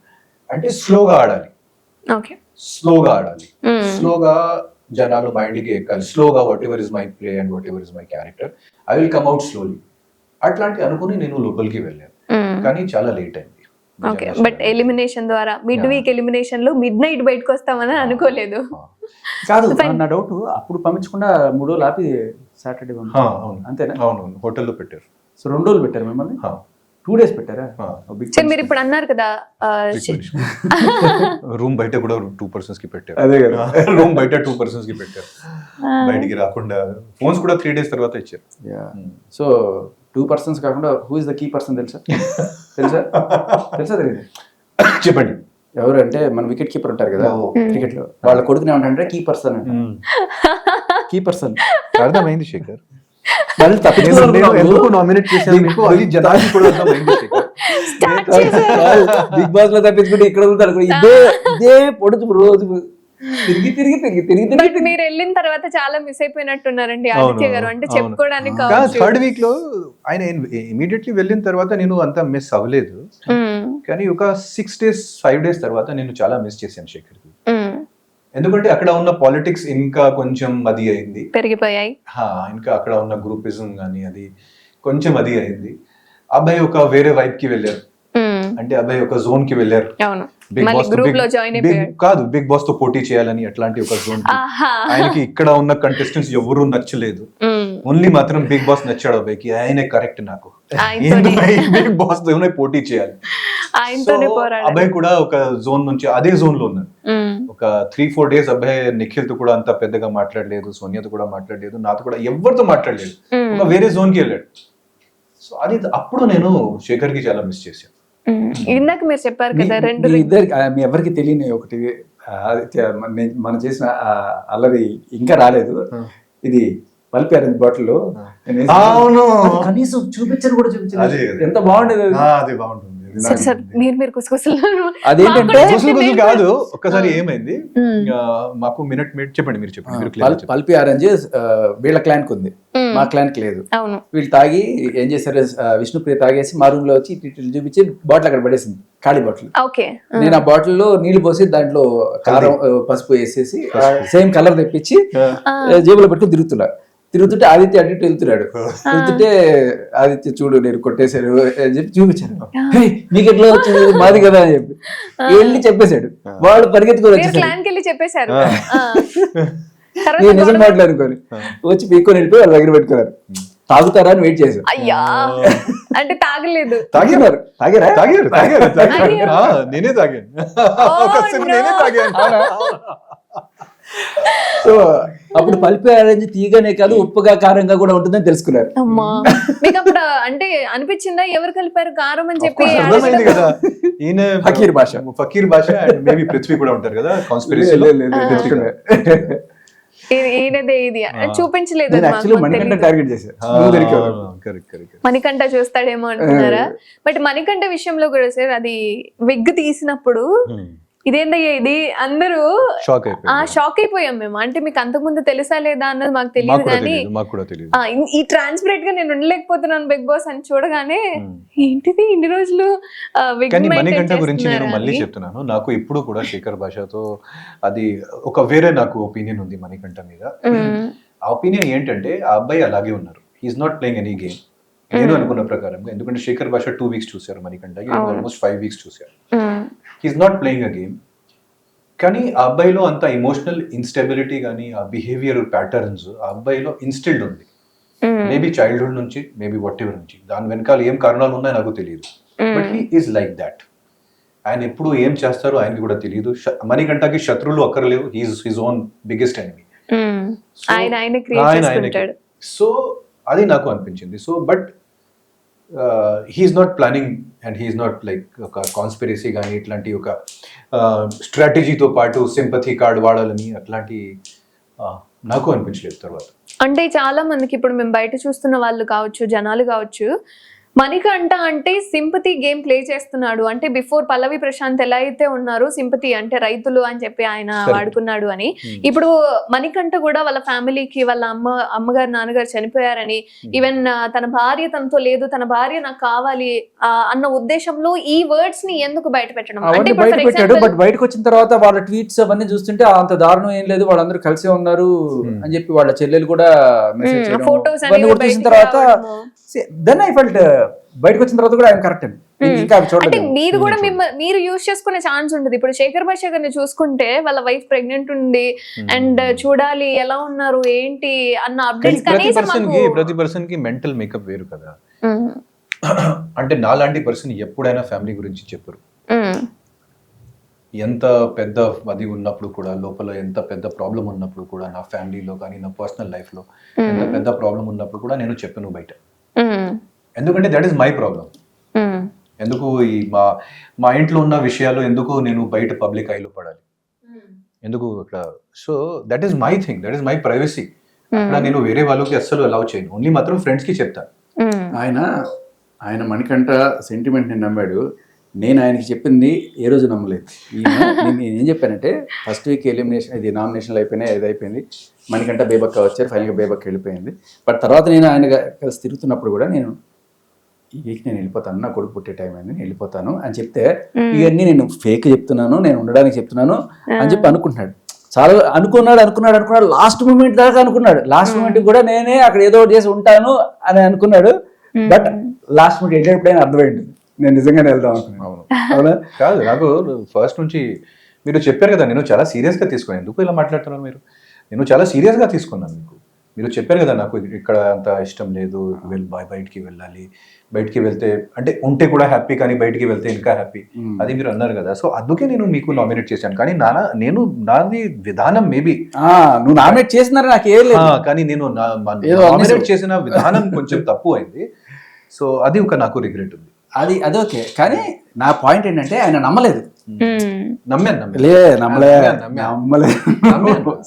అంటే స్లోగా ఆడాలి, స్లోగా జనాలు మైండ్ కి ఎక్కాలి, స్లోగా what ever is my play and what ever is my character, I will come out slowly. అట్లాంటి అనుకుని నేను లోపలికి వెళ్ళాను, కానీ చాలా లేట్ అయింది. ఓకే, బట్ ఎలిమినేషన్ ద్వారా మిడ్ వీక్ ఎలిమినేషన్ లో మిడ్ నైట్ బయటకు వస్తామని అనుకోలేదు. కాదు, నా డౌట్, అప్పుడు పంపించకుండా 3 రోజులు ఆపి సాటర్డే అంతేనా? అవును, హోటల్లో పెట్టారు. సో 2 రోజులు పెట్టారు మిమ్మల్ని, 2 days పెట్టారా? మీరు ఇప్పుడు అన్నారు కదా రూమ్ బయట కూడా 2 persons కి పెట్టారు. అదే కదా, రూమ్ బయట 2 persons కి పెట్టారు, బయటికి రాకుండా. ఫోన్స్ కూడా 3 days తర్వాత ఇచ్చారు. సో 2 persons కాకుండా who is the key person తెలుసా? తెలియదు. చెప్పండి. ఎవరు అంటే మన వికెట్ కీపర్ ఉంటారు కదా క్రికెట్ లో, వాళ్ళ కొడుకునే ఉంటారంటే కీ పర్సన్. కీ పర్సన్ అర్థమైంది శేఖర్. మళ్ళీ ఎందుకు నామినేట్ చేశాను మీకు, అది జనానికి కూడా అర్థమైంది శేఖర్. స్టార్ట్ చేశారు. బిగ్ బాస్ లో తప్పించుకుంటే ఇక్కడ ఉంటారు, ఇదే పొడుచు రోజు తిరిగి తిరిగి తిరిగి తిరిగి బట్ తిరిగి మీరు వెళ్ళిన తర్వాత చాలా మిస్ అయిపోయినట్టున్నారండి ఆదిత్య గారు, అంటే చెప్పుకోవడానికి థర్డ్ వీక్ లో ఆయన ఇమీడియట్లీ వెళ్ళిన తర్వాత నేను అంత మిస్ అవ్వలేదు, కానీ ఒక 6 days 5 days తర్వాత నేను చాలా మిస్ చేశాను శేఖర్కి. ఎందుకంటే అక్కడ ఉన్న పాలిటిక్స్ ఇంకా కొంచెం అది అయింది, పెరిగిపోయాయి. ఇంకా అక్కడ ఉన్న గ్రూపిజం కానీ అది కొంచెం అది అయింది. అబ్బాయి ఒక వేరే వైపు కి వెళ్ళారు, అంటే అబ్బాయి ఒక జోన్ కి వెళ్ళారు. అవును, మళ్ళీ గ్రూప్ లో జాయిన్ అయిపోయాడు. కాదు, బిగ్ బాస్ తో పోటీ చేయాలని అట్లాంటి ఒక జోన్. ఆయనకి ఇక్కడ ఉన్న కంటెస్టెంట్స్ ఎవరు నచ్చలేదు, ఓన్లీ మాత్రం బిగ్ బాస్ నచ్చాడు అబ్బాయికి. ఆయనే కరెక్ట్, నాకు బిగ్ బాస్ తోనే పోటీ చేయాలి. అబ్బాయి కూడా ఒక జోన్ నుంచి అదే జోన్ లో ఉన్నారు. ఒక 3-4 days అబ్బాయి నిఖిల్ తో కూడా అంత పెద్దగా మాట్లాడలేదు, సోనియాతో కూడా మాట్లాడలేదు, నాతో కూడా ఎవరితో మాట్లాడలేదు, ఒక వేరే జోన్ కి వెళ్ళాడు. సో అది అప్పుడు నేను శేఖర్ కి చాలా మిస్ చేశాను. ఇందాక మీరు చెప్పారు కదా రెండు ఇద్దరికి మీ ఎవరికి తెలియని ఒకటి, మనం చేసిన అల్లరి ఇంకా రాలేదు. ఇది పల్పారు బాటిల్లో, కనీసం చూపించరు కూడా చూపించారు, ఎంత బాగుండేది. అది బాగుంటుంది. సార్ మీరు అదేంటంటే కాదు, ఒక్కసారి ఏమైంది మాకు మినిట్ చెప్పండి, మీరు చెప్పండి. పల్పి ఆరెంజ్ వీళ్ళ క్లాన్ కి ఉంది, మా క్లాన్ కి లేదు. వీళ్ళు తాగి ఏం చేశారు, విష్ణుప్రియ తాగేసి మా రూమ్ లో వచ్చి ఇట్లా చూపించి బాటిల్ అక్కడ పడేసింది, ఖాళీ బాటిల్. నేను ఆ బాటిల్ లో నీళ్లు పోసి దాంట్లో కారం పసుపు వేసేసి సేమ్ కలర్ తెప్పించి జేబులో పెట్టుకుని తిరుగుతుంటే ఆదిత్య అటు వెళ్తున్నాడు. వెళ్తుంటే ఆదిత్య చూడు నేను కొట్టేశారు అని చెప్పి చూపించాను. మీకు ఎట్లా వచ్చింది, మాది కదా అని చెప్పి వెళ్ళి చెప్పేశాడు. వాడు పరిగెత్తుకొని వచ్చేసాడు, నేను నిజం మాట్లాడుకొని వచ్చి పీక్కొని వెళ్ళిపోయి వాళ్ళ దగ్గర పెట్టుకున్నారు. తాగుతారా అని వెయిట్ చేశారు. అయ్యా, అంటే తాగలేదు. తాగారు. నేనే తాగాను. సో అప్పుడు పల్పి ఆరెంజ్ తీగనే కాదు ఉప్పుగా కారంగా కూడా ఉంటుందని తెలుసుకున్నారు. అమ్మా, మీకు అప్పుడు అంటే అనిపించిందా ఎవరు కలిపారు కారం అని చెప్పి? అర్థమైంది కదా, ఈయన ఫకీర్ భాష మేబీ పృథ్వీ కూడా ఉంటారు కదా కాన్స్పిరసీలో. ఈయనదే ఇది చూపించలేదు, మణికంఠ చూస్తాడేమో అంటున్నారా? బట్ మణికంఠ విషయంలో కూడా సార్, అది విగ్ తీసినప్పుడు ఇదేందయ్యా ఇది అందరూ షాక్ అయిపోయాం మేము. అంటే మీకు అంతకుముందు తెలుసా లేదా అన్నది మాకు తెలియదు, కానీ ఈ ట్రాన్స్పరెంట్ గా నేను ఉండలేకపోతున్నాను బిగ్ బాస్ అని చూడగానే ఏంటిది ఇన్ని రోజులు. మణికంఠ గురించి నేను మళ్ళీ చెప్తున్నాను, నాకు ఇప్పుడు కూడా శేఖర్ భాషతో అది ఒక వేరే నాకు ఒపీనియన్ ఉంది మణికంఠ మీద. ఆ ఒపీనియన్ ఏంటంటే, ఆ అబ్బాయి అలాగే ఉన్నారు, he's not playing any game. నేను అనుకున్న ప్రకారంగా, ఎందుకంటే శేఖర్ భాష 2 weeks చూశారు, మణికంఠ ఆల్మోస్ట్ 5 weeks చూశారు. He's not playing a game. కానీ ఆ అబ్బాయిలో అంత ఎమోషనల్ ఇన్స్టెబిలిటీ కానీ, ఆ బిహేవియర్ ప్యాటర్న్స్ ఆ అబ్బాయిలో ఇన్స్టిల్డ్ ఉంది. మేబీ చైల్డ్హుడ్ నుంచి, మేబీ వాట్ ఎవర్ నుంచి, దాని వెనకాల ఏం కారణాలు ఉన్నాయో నాకు తెలియదు. But he is like that. ఆయన ఎప్పుడు ఏం చేస్తారో ఆయనకి కూడా తెలియదు. మణికంఠకి శత్రువులు అక్కర్లేవు, he's his own biggest enemy. So అది నాకు అనిపించింది. So but he's not planning and he's not like ఒక కాన్స్పిరసీ కానీ ఇట్లాంటి ఒక స్ట్రాటజీతో పాటు సింపథీ కార్డ్ వాడాలని అట్లాంటి నాకు అనిపించలేదు తర్వాత. అంటే చాలా మందికి ఇప్పుడు మేము బయట చూస్తున్న వాళ్ళు కావచ్చు, జనాలు కావచ్చు, మణికంఠ అంటే సింపతి గేమ్ ప్లే చేస్తున్నాడు అంటే, బిఫోర్ పల్లవి ప్రశాంత్ ఎలా అయితే ఉన్నారు సింపతి అంటే రైతులు అని చెప్పి ఆయన వాడుకున్నాడు అని, ఇప్పుడు మణికంఠ కూడా వాళ్ళ ఫ్యామిలీకి వాళ్ళ అమ్మగారు నాన్నగారు చనిపోయారని, ఈవెన్ తన భార్య తనతో లేదు, తన భార్య నాకు కావాలి అన్న ఉద్దేశంలో ఈ వర్డ్స్ ని ఎందుకు బయట పెట్టడం అంటే, బట్ బయటకు వచ్చిన తర్వాత వాళ్ళ ట్వీట్స్ అవన్నీ చూస్తుంటే అంత దారుణం ఏం లేదు, వాళ్ళందరూ కలిసే ఉన్నారు అని చెప్పి వాళ్ళ చెల్లెలు కూడా మెసేజ్ ఫోటోస్ చూసిన తర్వాత దెన్ ఐ ఫెల్ట్ బయటకు వచ్చిన తర్వాత కూడా ఆయన కరెక్ట్ అంటే మీరు కూడా మీరు యూజ్ చేసుకునే ఛాన్స్ ఉంటుంది. ఇప్పుడు శేఖర్ భాష గారిని చూసుకుంటే వాళ్ళ వైఫ్ ప్రెగ్నెంట్ ఉంది అండ్ చూడాలి ఎలా ఉన్నారు ఏంటి అన్న అప్డేట్స్. ప్రతి పర్సన్ కి మెంటల్ మేకప్ వేరు కదా. అంటే నాలాంటి పర్సన్ ఎప్పుడైనా ఫ్యామిలీ గురించి చెప్పరు. ఎంత పెద్ద అది ఉన్నప్పుడు కూడా, లోపల ఎంత పెద్ద ప్రాబ్లం ఉన్నప్పుడు కూడా, నా ఫ్యామిలీలో కానీ నా పర్సనల్ లైఫ్ లో ఎంత పెద్ద ప్రాబ్లం ఉన్నప్పుడు కూడా నేను చెప్పను బయట. ఎందుకంటే దట్ ఈస్ మై ప్రాబ్లం. ఎందుకు ఈ మా ఇంట్లో ఉన్న విషయాలు ఎందుకు నేను బయట పబ్లిక్ ఐలో పడాలి ఎందుకు అక్కడ? So that is my thing, that is my privacy. అక్కడ నేను వేరే వాళ్ళకి అస్సలు అలౌ చేయను, ఓన్లీ మాత్రం ఫ్రెండ్స్ కి చెప్తాను. ఆయన ఆయన మణికంఠ సెంటిమెంట్ నేను నమ్మాడు, నేను ఆయనకి చెప్పింది ఏ రోజు నమ్మలేదు. నేను ఏం చెప్పానంటే ఫస్ట్ వీక్ ఎలిమినేషన్ ఇది నామినేషన్లు అయిపోయినాయి, ఇది అయిపోయింది, మణికంఠ బేబక్క వచ్చారు, ఫైనల్గా బేబక్క వెళ్ళిపోయింది. బట్ తర్వాత నేను ఆయన కలిసి తిరుగుతున్నప్పుడు కూడా నేను ఈ వీక్ నేను వెళ్ళిపోతాను, నా కొడుకు పుట్టే టైం అయింది, నేను వెళ్ళిపోతాను అని చెప్తే ఇవన్నీ నేను ఫేక్ చెప్తున్నాను, నేను ఉండడానికి చెప్తున్నాను అని చెప్పి అనుకుంటున్నాడు. చాలా అనుకున్నాడు లాస్ట్ మూమెంట్ దాకా అనుకున్నాడు. లాస్ట్ మూమెంట్ కూడా నేనే అక్కడ ఏదో ఒకటి చేసి ఉంటాను అని అనుకున్నాడు. బట్ లాస్ట్ మూమెంట్ వెళ్ళేటప్పుడైనా అర్థమైంది నేను నిజంగానే వెళ్దాం అనుకున్నాను. అవునా కాదు, నాకు ఫస్ట్ నుంచి మీరు చెప్పారు కదా, నేను చాలా సీరియస్గా తీసుకున్నాను. ఎందుకు ఇలా మాట్లాడుతున్నారు మీరు? నేను చాలా సీరియస్గా తీసుకున్నాను. మీరు చెప్పారు కదా నాకు ఇక్కడ అంత ఇష్టం లేదు, బయటికి వెళ్ళాలి, బయటికి వెళ్తే అంటే ఉంటే కూడా హ్యాపీ, కానీ బయటికి వెళ్తే ఇంకా హ్యాపీ, అది మీరు అన్నారు కదా. సో అందుకే నేను మీకు నామినేట్ చేశాను. కానీ నాది విధానం మేబీ నువ్వు నామినేట్ చేసినారు నాకు ఏం లేదు, కానీ నేను నామినేట్ చేసిన విధానం కొంచెం తప్పు అయింది. సో అది ఒక నాకు రిగ్రెట్ ఉంది. అది ఓకే. కానీ నా పాయింట్ ఏంటంటే ఆయన నమ్మలేదు.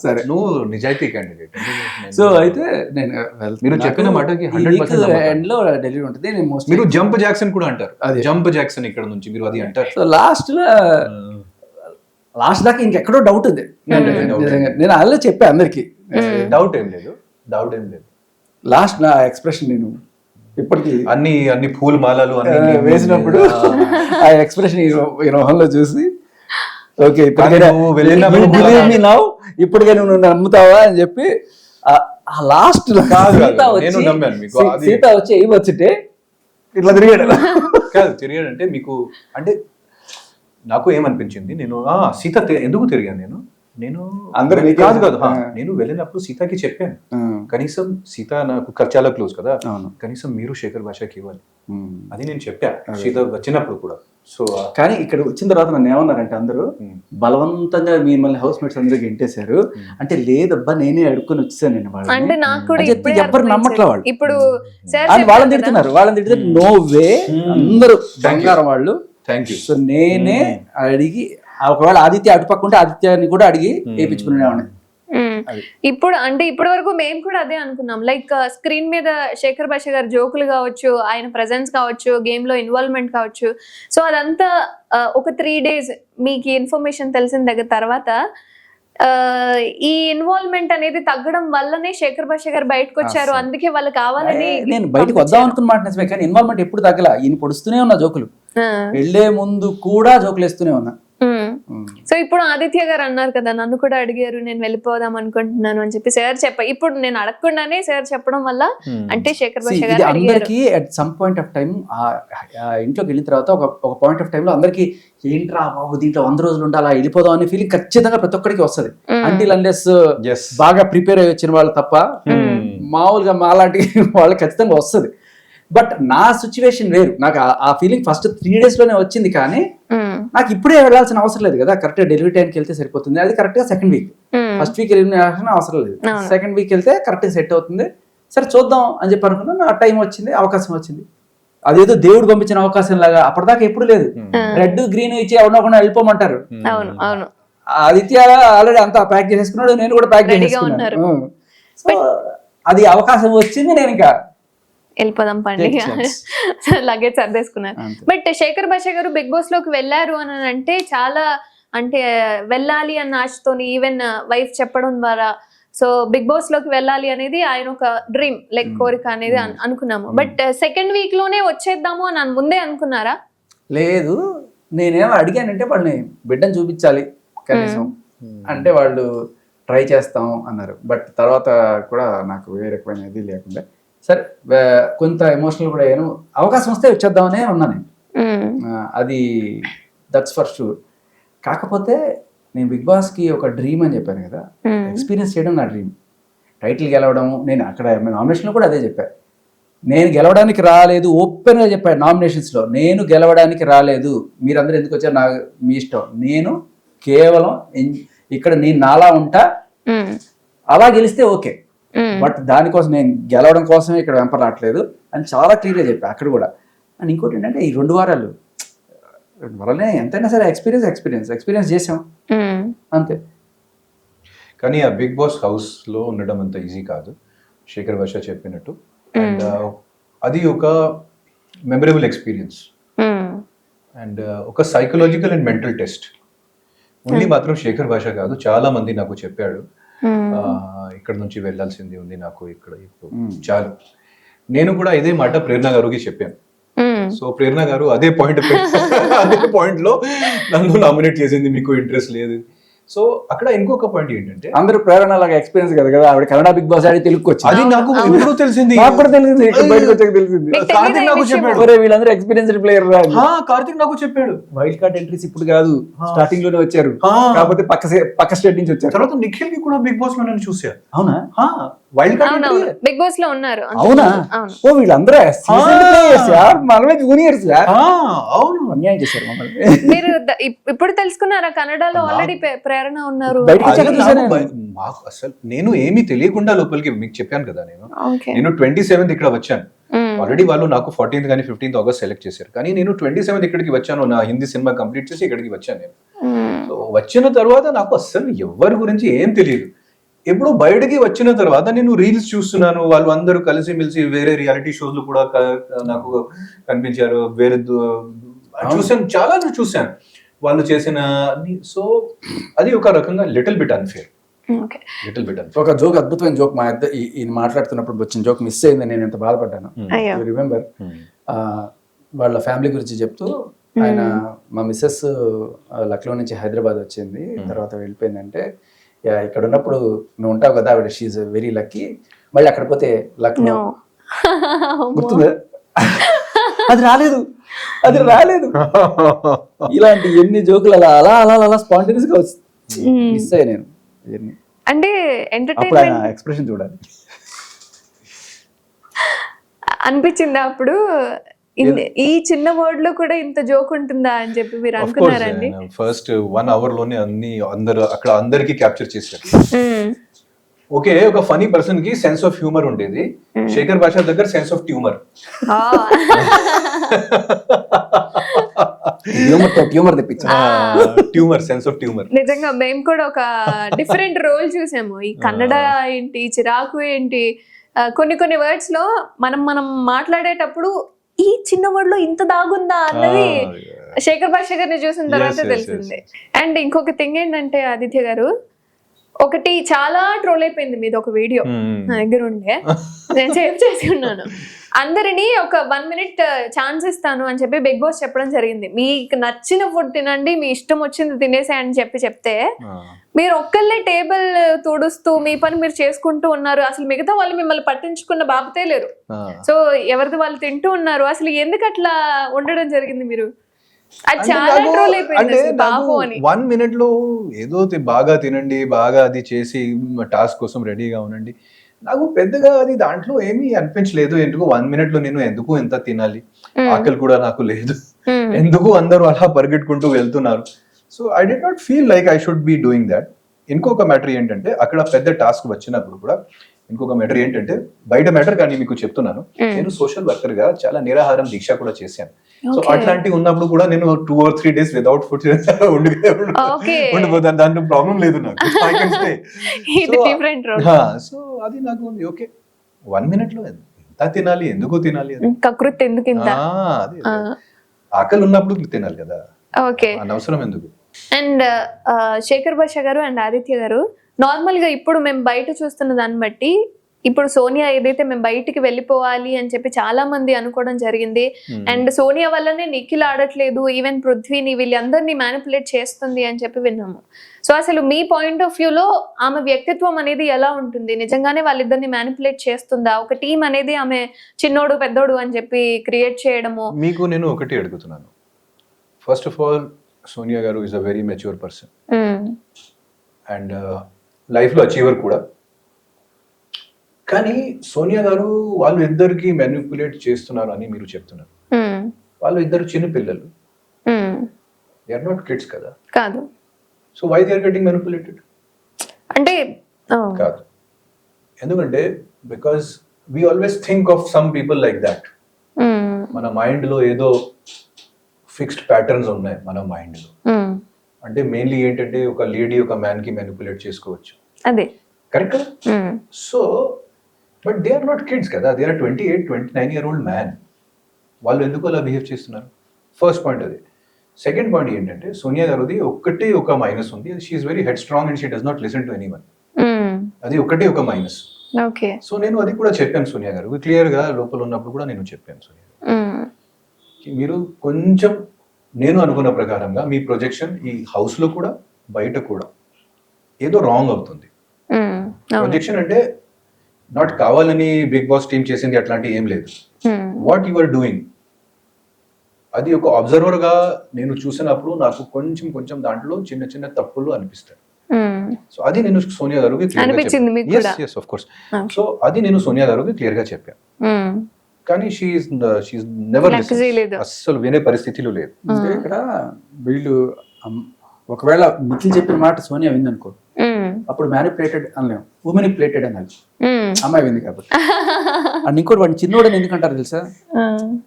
సరే, నువ్వు నిజాయితీ క్యాండిడేట్. సో అయితే నేను మీరు చెప్పిన మాటకి 100% ఎండ్ లో డెలివరీ ఉంటుంది. మీరు జంప్ జాక్సన్ కూడా అంటారు, అది జంప్ జాక్సన్ ఇక్కడ నుంచి మీరు అది అంటారు. సో లాస్ట్ దాకా ఇంకెక్కడో డౌట్ ఉంది. నేను అలా చెప్పా అందరికి, డౌట్ ఏం లేదు. లాస్ట్ నా ఎక్స్ప్రెషన్ నేను ఇప్పటికి అన్ని పూల మాలలు వేసినప్పుడు ఆ ఎక్స్ప్రెషన్ ఈ మొహంలో చూసి ఓకే ఇప్పటికే నువ్వు నమ్ముతావా అని చెప్పి ఆ లాస్ట్ సీత వచ్చి ఏమొచ్చుంటే ఇట్లా తిరిగాడంటే మీకు అంటే నాకు ఏమనిపించింది, నేను సీత ఎందుకు తిరిగాను నేను అందరూ కాదు నేను వెళ్ళినప్పుడు సీతకి చెప్పాను, కనీసం సీత నాకు చాలా క్లోజ్ కదా, కనీసం మీరు శేఖర్ భాషకి ఇవ్వాలి, అది నేను చెప్పా సీత వచ్చినప్పుడు కూడా. సో కానీ ఇక్కడ వచ్చిన తర్వాత నన్ను ఏమన్నారంటే అందరూ బలవంతంగా మిమ్మల్ని హౌస్ మేట్స్ అందరూ గెంటేశారు అంటే, లేదబ్బా నేనే అడుక్కొని వచ్చేసాను నేను వాళ్ళని, ఎవరు నమ్మట్లే వాళ్ళు. ఇప్పుడు వాళ్ళని తిడుతున్నారు నో వే అందరూ బంగారం వాళ్ళు. Thank you. సో నేనే అడిగి ఒకవేళ ఆదిత్య అటుపక్కుంటే ఆదిత్యాన్ని కూడా అడిగి వేయించుకునేవాడిని. ఇప్పుడు అంటే ఇప్పటి వరకు మేము కూడా అదే అనుకున్నాం. లైక్ స్క్రీన్ మీద శేఖర్ భాష గారి జోకులు కావచ్చు, ఆయన ప్రెజెన్స్ కావచ్చు, గేమ్ లో ఇన్వాల్వ్మెంట్ కావచ్చు, సో అదంతా ఒక 3 days మీకు ఇన్ఫర్మేషన్ తెలిసిన దగ్గర తర్వాత ఈ ఇన్వాల్వ్మెంట్ అనేది తగ్గడం వల్లనే శేఖర్ భాష గారు బయటకు వచ్చారు. అందుకే వాళ్ళు కావాలని నేను బయటకు వద్దాం అనుకున్న మాట నిజమే, కానీ ఇన్వాల్వ్మెంట్ ఎప్పుడు తగ్గల. ఈయన పొడుస్తూనే ఉన్నా జోకులు, వెళ్లే ముందు కూడా జోకులు వేస్తూనే ఉన్నా. సో ఇప్పుడు ఆదిత్య గారు అన్నారు కదా, నన్ను కూడా అడిగారు నేను వెళ్ళిపోదాం అనుకుంటున్నాను అని చెప్పి సార్ ఇప్పుడు నేను అడగకుండానే సార్ చెప్పడం వల్ల అంటే శేఖర్ భాష గారు అందరికి at some point of time ఇంట్లోకి వెళ్ళిన తర్వాత ఒక పాయింట్ ఆఫ్ టైం లో అందరికి ఏంట్రా బాబు దీంట్లో 100 రోజులు ఉండాలా వెళ్ళిపోదాం అనే ఫీలింగ్ ఖచ్చితంగా ప్రతి ఒక్కరికి వస్తుంది. అంటిల్ అన్లెస్ బాగా ప్రిపేర్ అయ్యి వచ్చిన వాళ్ళు తప్ప మామూలుగా మాలాంటి వాళ్ళకి ఖచ్చితంగా వస్తుంది. బట్ నా సిచ్యువేషన్ వేరు, నాకు ఆ ఫీలింగ్ ఫస్ట్ 3 days లోనే వచ్చింది. కానీ నాకు ఇప్పుడే వెళ్ళాల్సిన అవసరం లేదు కదా, కరెక్ట్ గా డెలివరీ టైంకి వెళ్తే సరిపోతుంది. అది కరెక్ట్ గా సెకండ్ వీక్, ఫస్ట్ వీక్ వెళ్ళిన అవసరం లేదు, సెకండ్ వీక్ వెళ్తే కరెక్ట్ గా సెట్ అవుతుంది. సరే చూద్దాం అని చెప్పి అనుకున్నాను. ఆ టైం వచ్చింది, అవకాశం వచ్చింది. అదేదో దేవుడు పంపించిన అవకాశం లాగా అప్పటిదాకా ఎప్పుడు లేదు. రెడ్ గ్రీన్ ఇచ్చి ఎవరినొకరిని వెళ్ళిపోమంటారు. ఆదిత్య ఆల్రెడీ అంతా ప్యాక్ చేసేసుకున్నాడు, నేను కూడా ప్యాక్ చేసేసుకున్నాను. సో అది అవకాశం వచ్చింది, నేను ఇంకా వెళ్ళిపోదాం పండుగ లగేజ్ సర్దేసుకున్నారు. బట్ శేఖర్ భాష గారు బిగ్ బాస్ లోకి వెళ్ళారు అని అంటే చాలా అంటే వెళ్ళాలి అన్న ఆశతోని ఈవెన్ వైఫ్ చెప్పడం ద్వారా సో బిగ్ బాస్ లోకి వెళ్ళాలి అనేది ఆయన ఒక డ్రీమ్ లైక్ కోరిక అనేది అనుకున్నాము. బట్ సెకండ్ వీక్ లోనే వచ్చేద్దాము అని ముందే అనుకున్నారా? లేదు, నేనేమో అడిగానంటే వాళ్ళని బిడ్డను చూపించాలి కనీసం అంటే వాళ్ళు ట్రై చేస్తాం అన్నారు. బట్ తర్వాత కూడా నాకు ఏ రకమైనది లేకుండా సరే కొంత ఎమోషనల్ కూడా అయ్యాను. అవకాశం వస్తే వచ్చేద్దామనే ఉన్నాను. అది దట్స్ ఫర్ షూర్. కాకపోతే నేను బిగ్ బాస్కి ఒక డ్రీమ్ అని చెప్పాను కదా, ఎక్స్పీరియన్స్ చేయడం నా డ్రీమ్. టైటిల్ గెలవడం, నేను అక్కడ నామినేషన్లో కూడా అదే చెప్పాను. నేను గెలవడానికి రాలేదు, ఓపెన్గా చెప్పాను నామినేషన్స్లో, నేను గెలవడానికి రాలేదు, మీరందరూ ఎందుకు వచ్చారు నాకు మీ ఇష్టం, నేను కేవలం ఇక్కడ నేను నాలా ఉంటా, అలా గెలిస్తే ఓకే, బట్ దానికోసం నేను గెలవడం కోసమే ఇక్కడ వెంపరాట్లేదు అని చాలా క్లియర్గా చెప్పాను అక్కడ కూడా. అండ్ ఇంకోటి ఏంటంటే ఈ 2 వారాలు ఎంతైనా సరే ఎక్స్పీరియన్స్ చేసాం అంతే. కానీ ఆ బిగ్ బాస్ హౌస్లో ఉండడం అంత ఈజీ కాదు, శేఖర్ భాష చెప్పినట్టు. అండ్ అది ఒక మెమరబుల్ ఎక్స్పీరియన్స్ అండ్ ఒక psychological and mental test. Only మాత్రం శేఖర్ భాష కాదు, చాలా మంది నాకు చెప్పాడు ఇక్కడ నుంచి వెళ్ళాల్సింది ఉంది నాకు, ఇక్కడ ఇప్పుడు చాలు. నేను కూడా ఇదే మాట ప్రేరణ గారికి చెప్పాను. సో ప్రేరణ గారు అదే పాయింట్ లో నన్ను నామినేట్ చేసింది, మీకు ఇంట్రెస్ట్ లేదు. సో అక్కడ ఇంకొక పాయింట్ ఏంటంటే అందరూ ప్రేరణ లాగా ఎక్స్పీరియన్స్ కదా కదా, ఆవిడ కన్నడ బిగ్ బాస్ ఆడి తెలుగుకి వచ్చింది. అది నాకు ఎప్పుడు తెలిసింది, నాకు కూడా తెలిసింది, ఇక్కడ బయటకు వచ్చాక తెలిసింది. కార్తిక్ నాకు చెప్పాడు, ఒరే వీళ్ళందరూ ఎక్స్పీరియన్స్డ్ ప్లేయర్. కార్తిక్ నాకు చెప్పాడు. వైల్డ్ కార్డ్ ఎంట్రీస్ ఇప్పుడు కాదు, స్టార్టింగ్ లోనే వచ్చారు, కాకపోతే పక్క స్టేట్ నుంచి వచ్చారు. తర్వాత నిఖిల్ కి కూడా బిగ్ బాస్ లో నేను చూసా. అవునా? వైల్డ్ కార్డ్ బిగ్ బాస్ లో ఉన్నారు. అవునా? ఓ వీళ్ళందరూ మనమే జూనియర్స్. అవును, అన్యాయం చేశారు మమ్మల్ని. మీరు ఇప్పుడు తెలుసుకున్నారా కన్నడలో ఆల్రెడీ ప్రేరణ ఉన్నారు? మాకు అసలు నేను ఏమీ తెలియకుండా లోపలికి మీకు చెప్పాను కదా, నేను 27th ఇక్కడ వచ్చాను. ఆల్రెడీ వాళ్ళు నాకు 14th కానీ 15th ఆగస్ట్ సెలెక్ట్ చేశారు, కానీ నేను 27th ఇక్కడికి వచ్చాను. నా హిందీ సినిమా కంప్లీట్ చేసి ఇక్కడికి వచ్చాను నేను. సో వచ్చిన తర్వాత నాకు అసలు ఎవరి గురించి ఏం తెలియదు. ఎప్పుడు బయటకి వచ్చిన తర్వాత నేను రీల్స్ చూస్తున్నాను, వాళ్ళు అందరూ కలిసి మెలిసి వేరే రియాలిటీ షోలు కూడా నాకు కనిపించారు. వేరే చూసాను, చాలా చూసాను వాళ్ళు చేసిన. సో అది ఒక రకంగా లిటిల్ బిట్ అన్ఫేర్. ఒక జోక్, అద్భుతమైన జోక్ మా ఇద్దరు ఈయన మాట్లాడుతున్నప్పుడు వచ్చిన జోక్ మిస్ అయింది, నేను ఎంత బాధపడ్డాను. రిమెంబర్ వాళ్ళ ఫ్యామిలీ గురించి చెప్తూ ఆయన, మా మిస్సెస్ లక్నో నుంచి హైదరాబాద్ వచ్చింది, తర్వాత వెళ్ళిపోయిందంటే, ఇక్కడ ఉన్నప్పుడు నువ్వు ఉంటావు కదా ఆవిడ, షీఈ్ వెరీ లక్కీ, మళ్ళీ అక్కడ పోతే లక్నో గుర్తుందా? అది రాలేదు. ఇలాంటి ఎన్ని జోకులు అలా అలా అలా అలా స్పాంటేనియస్ గా వస్తుంది. మిస్ అయ్యా నేను ఇవన్నీ. అంటే ఎంటర్టైన్మెంట్ ఎక్స్ప్రెషన్ చూడాలి అనిపించిందా అప్పుడు? ఈ చిన్న వర్డ్ లో కూడా ఇంత జోక్ ఉంటుందా అని చెప్పి మీరు అనుకున్నారండి? ఫస్ట్ 1 hour లోనే అందరూ అక్కడ అందరికి క్యాప్చర్ చేశారు. ఓకే, ఒక ఫనీ పర్సన్ కి సెన్స్ ఆఫ్ హ్యూమర్ ఉండేది, శేఖర్ భాష దగ్గర sense of tumour. Tumour, sense of tumour. నిజంగా మేము కూడా ఒక డిఫరెంట్ రోల్ చూసాము. ఈ కన్నడ ఏంటి, చిరాకు ఏంటి, కొన్ని వర్డ్స్ లో మనం మాట్లాడేటప్పుడు ఈ చిన్న వర్డ్ లో ఇంత దాగుందా అన్నది శేఖర్ భాష గారిని చూసిన తర్వాత తెలిసింది. అండ్ ఇంకొక థింగ్ ఏంటంటే ఆదిత్య గారు, ఒకటి చాలా ట్రోల్ అయిపోయింది మీద ఒక వీడియో నా దగ్గర ఉండే, నేను సేవ్ చేసి ఉన్నాను. అందరినీ ఒక 1 minute ఛాన్స్ ఇస్తాను అని చెప్పి బిగ్ బాస్ చెప్పడం జరిగింది. మీకు నచ్చిన ఫుడ్ తినండి, మీ ఇష్టం వచ్చింది తినేసే అని చెప్తే మీరు ఒక్కళ్ళే టేబుల్ తుడుస్తూ మీ పని మీరు చేసుకుంటూ ఉన్నారు. అసలు మిగతా వాళ్ళు మిమ్మల్ని పట్టించుకున్న బాబతే లేరు. సో ఎవరిది వాళ్ళు తింటూ ఉన్నారు. అసలు ఎందుకు అట్లా ఉండడం జరిగింది? మీరు అది చాలా ట్రోల్ అయిపోయింది బాబు అని. 1 minute లో ఏదో బాగా తినండి, బాగా అది చేసి టాస్క్ కోసం రెడీగా ఉండండి. నాకు పెద్దగా అది దాంట్లో ఏమీ అనిపించలేదు. ఎందుకు 1 minute లో నేను ఎందుకు ఎంత తినాలి, ఆకలి కూడా నాకు లేదు, ఎందుకు అందరూ అలా పరిగెట్టుకుంటూ వెళ్తున్నారు. So I did not feel like I should be doing that. ఇంకొక మ్యాటర్ ఏంటంటే, అక్కడ పెద్ద టాస్క్ వచ్చినప్పుడు కూడా ఇంకొక మ్యాటర్ ఏంటంటే, బయట మ్యాటర్ కానీ మీకు చెప్తున్నాను, నేను సోషల్ వర్కర్ గా చాలా నిరాహారం దీక్ష కూడా చేశాను. సో అట్లాంటివి ఉన్నప్పుడు కూడా నేను 2 or 3 days వితౌట్ ఫుడ్ ఉండిపోతాను, దాంట్లో ప్రాబ్లం లేదు నాకు. సో అది నాకు ఓకే, 1 minute లో ఎంత తినాలి, ఎందుకు తినాలి, కకృతి ఎందుకు, ఆకలి ఉన్నప్పుడు తినాలి కదా, అనవసరం ఎందుకు. అండ్ శేఖర్ భాష గారు అండ్ ఆదిత్య గారు, నార్మల్ గా ఇప్పుడు మేము బయట చూస్తున్న దాన్ని బట్టి, ఇప్పుడు సోనియా ఏదైతే మేము బయటికి వెళ్ళిపోవాలి అని చెప్పి చాలా మంది అనుకోవడం జరిగింది. అండ్ సోనియా వల్లనే నిఖిల్ ఆడట్లేదు, ఈవెన్ పృథ్వీని వీళ్ళందరినీ మ్యానిపులేట్ చేస్తుంది అని చెప్పి విన్నాము. సో అసలు మీ పాయింట్ ఆఫ్ వ్యూలో ఆమె వ్యక్తిత్వం అనేది ఎలా ఉంటుంది? నిజంగానే వాళ్ళిద్దరిని మ్యానిపులేట్ చేస్తుందా? ఒక టీం అనేది ఆమె చిన్నోడు పెద్దోడు అని చెప్పి క్రియేట్ చేయడము? మీకు నేను ఒకటి అడుగుతున్నాను. ఫస్ట్ ఆఫ్ ఆల్, సోనియా గారు is a very mature person and life లో అచీవర్ కూడా. కానీ సోనియా గారు వాళ్ళు ఇద్దరికి మ్యానిపులేట్ చేస్తున్నారు అని మీరు చెప్తున్నారు. వాళ్ళు ఇద్దరు చిన్న పిల్లలు, దే ఆర్ నాట్ కిడ్స్ కదా. కాదు. So why they are getting manipulated అంటే కాదు, ఎందుకంటే because we always think of some people like that. మన మైండ్ లో ఏదో ఫిక్స్డ్ ప్యాటర్న్స్ ఉన్నాయి మన మైండ్ లో. అంటే మెయిన్లీ ఏంటంటే, ఒక లేడీ ఒక మ్యాన్ కి మ్యానిపులేట్ చేసుకోవచ్చు, అదే కరెక్ట్ కదా. So but they are not kids కదా, they are 28-29 year old man. వాళ్ళు ఎందుకు అలా బిహేవ్ చేస్తున్నారు? ఫస్ట్ పాయింట్ అది. సెకండ్ పాయింట్ ఏంటంటే సోనియా గారిది ఒక్కటే ఒక మైనస్ ఉంది, she's very headstrong and she does not listen to anyone. అది ఒకటే ఒక మైనస్. ఓకే. సో నేను అది కూడా చెప్పాను సోనియా గారు క్లియర్ గా, లోపల ఉన్నప్పుడు కూడా నేను చెప్పాను సోనియా గారు, మీరు కొంచెం నేను అనుకున్న ప్రకారంగా మీ ప్రొజెక్షన్ ఈ హౌస్ లో కూడా బయట కూడా ఏదో రాంగ్ అవుతుంది. ప్రొజెక్షన్ అంటే నాట్ కావాలని బిగ్ బాస్ టీమ్ చేసింది అట్లాంటి ఏం లేదు. వాట్ యు ఆర్ డూయింగ్ అది ఒక అబ్జర్వర్ గా నేను చూసినప్పుడు నాకు కొంచెం దాంట్లో చిన్న చిన్న తప్పులు అనిపిస్తాయి. సో అది నేను సోనియా గారికి అనిపించింది మీకు కూడా? yes of course. సో అది నేను సోనియా గారికి క్లియర్ గా చెప్పాను. కానీ షీఈస్ నెవర్ అస్సలు వినే పరిస్థితిలో లేదు. ఇక్కడ వీళ్ళు ఒకవేళ నిఖిల్ చెప్పిన మాట సోనియా విందనుకో, అప్పుడు మ్యానిపులేటెడ్ అనలేము, ఉమెనిపులేటెడ్ అనాలి. అమ్మాయి వింది కాబట్టి. అండ్ ఇంకోటి వాడిని చిన్నోడని ఎందుకంటారు తెలుసా?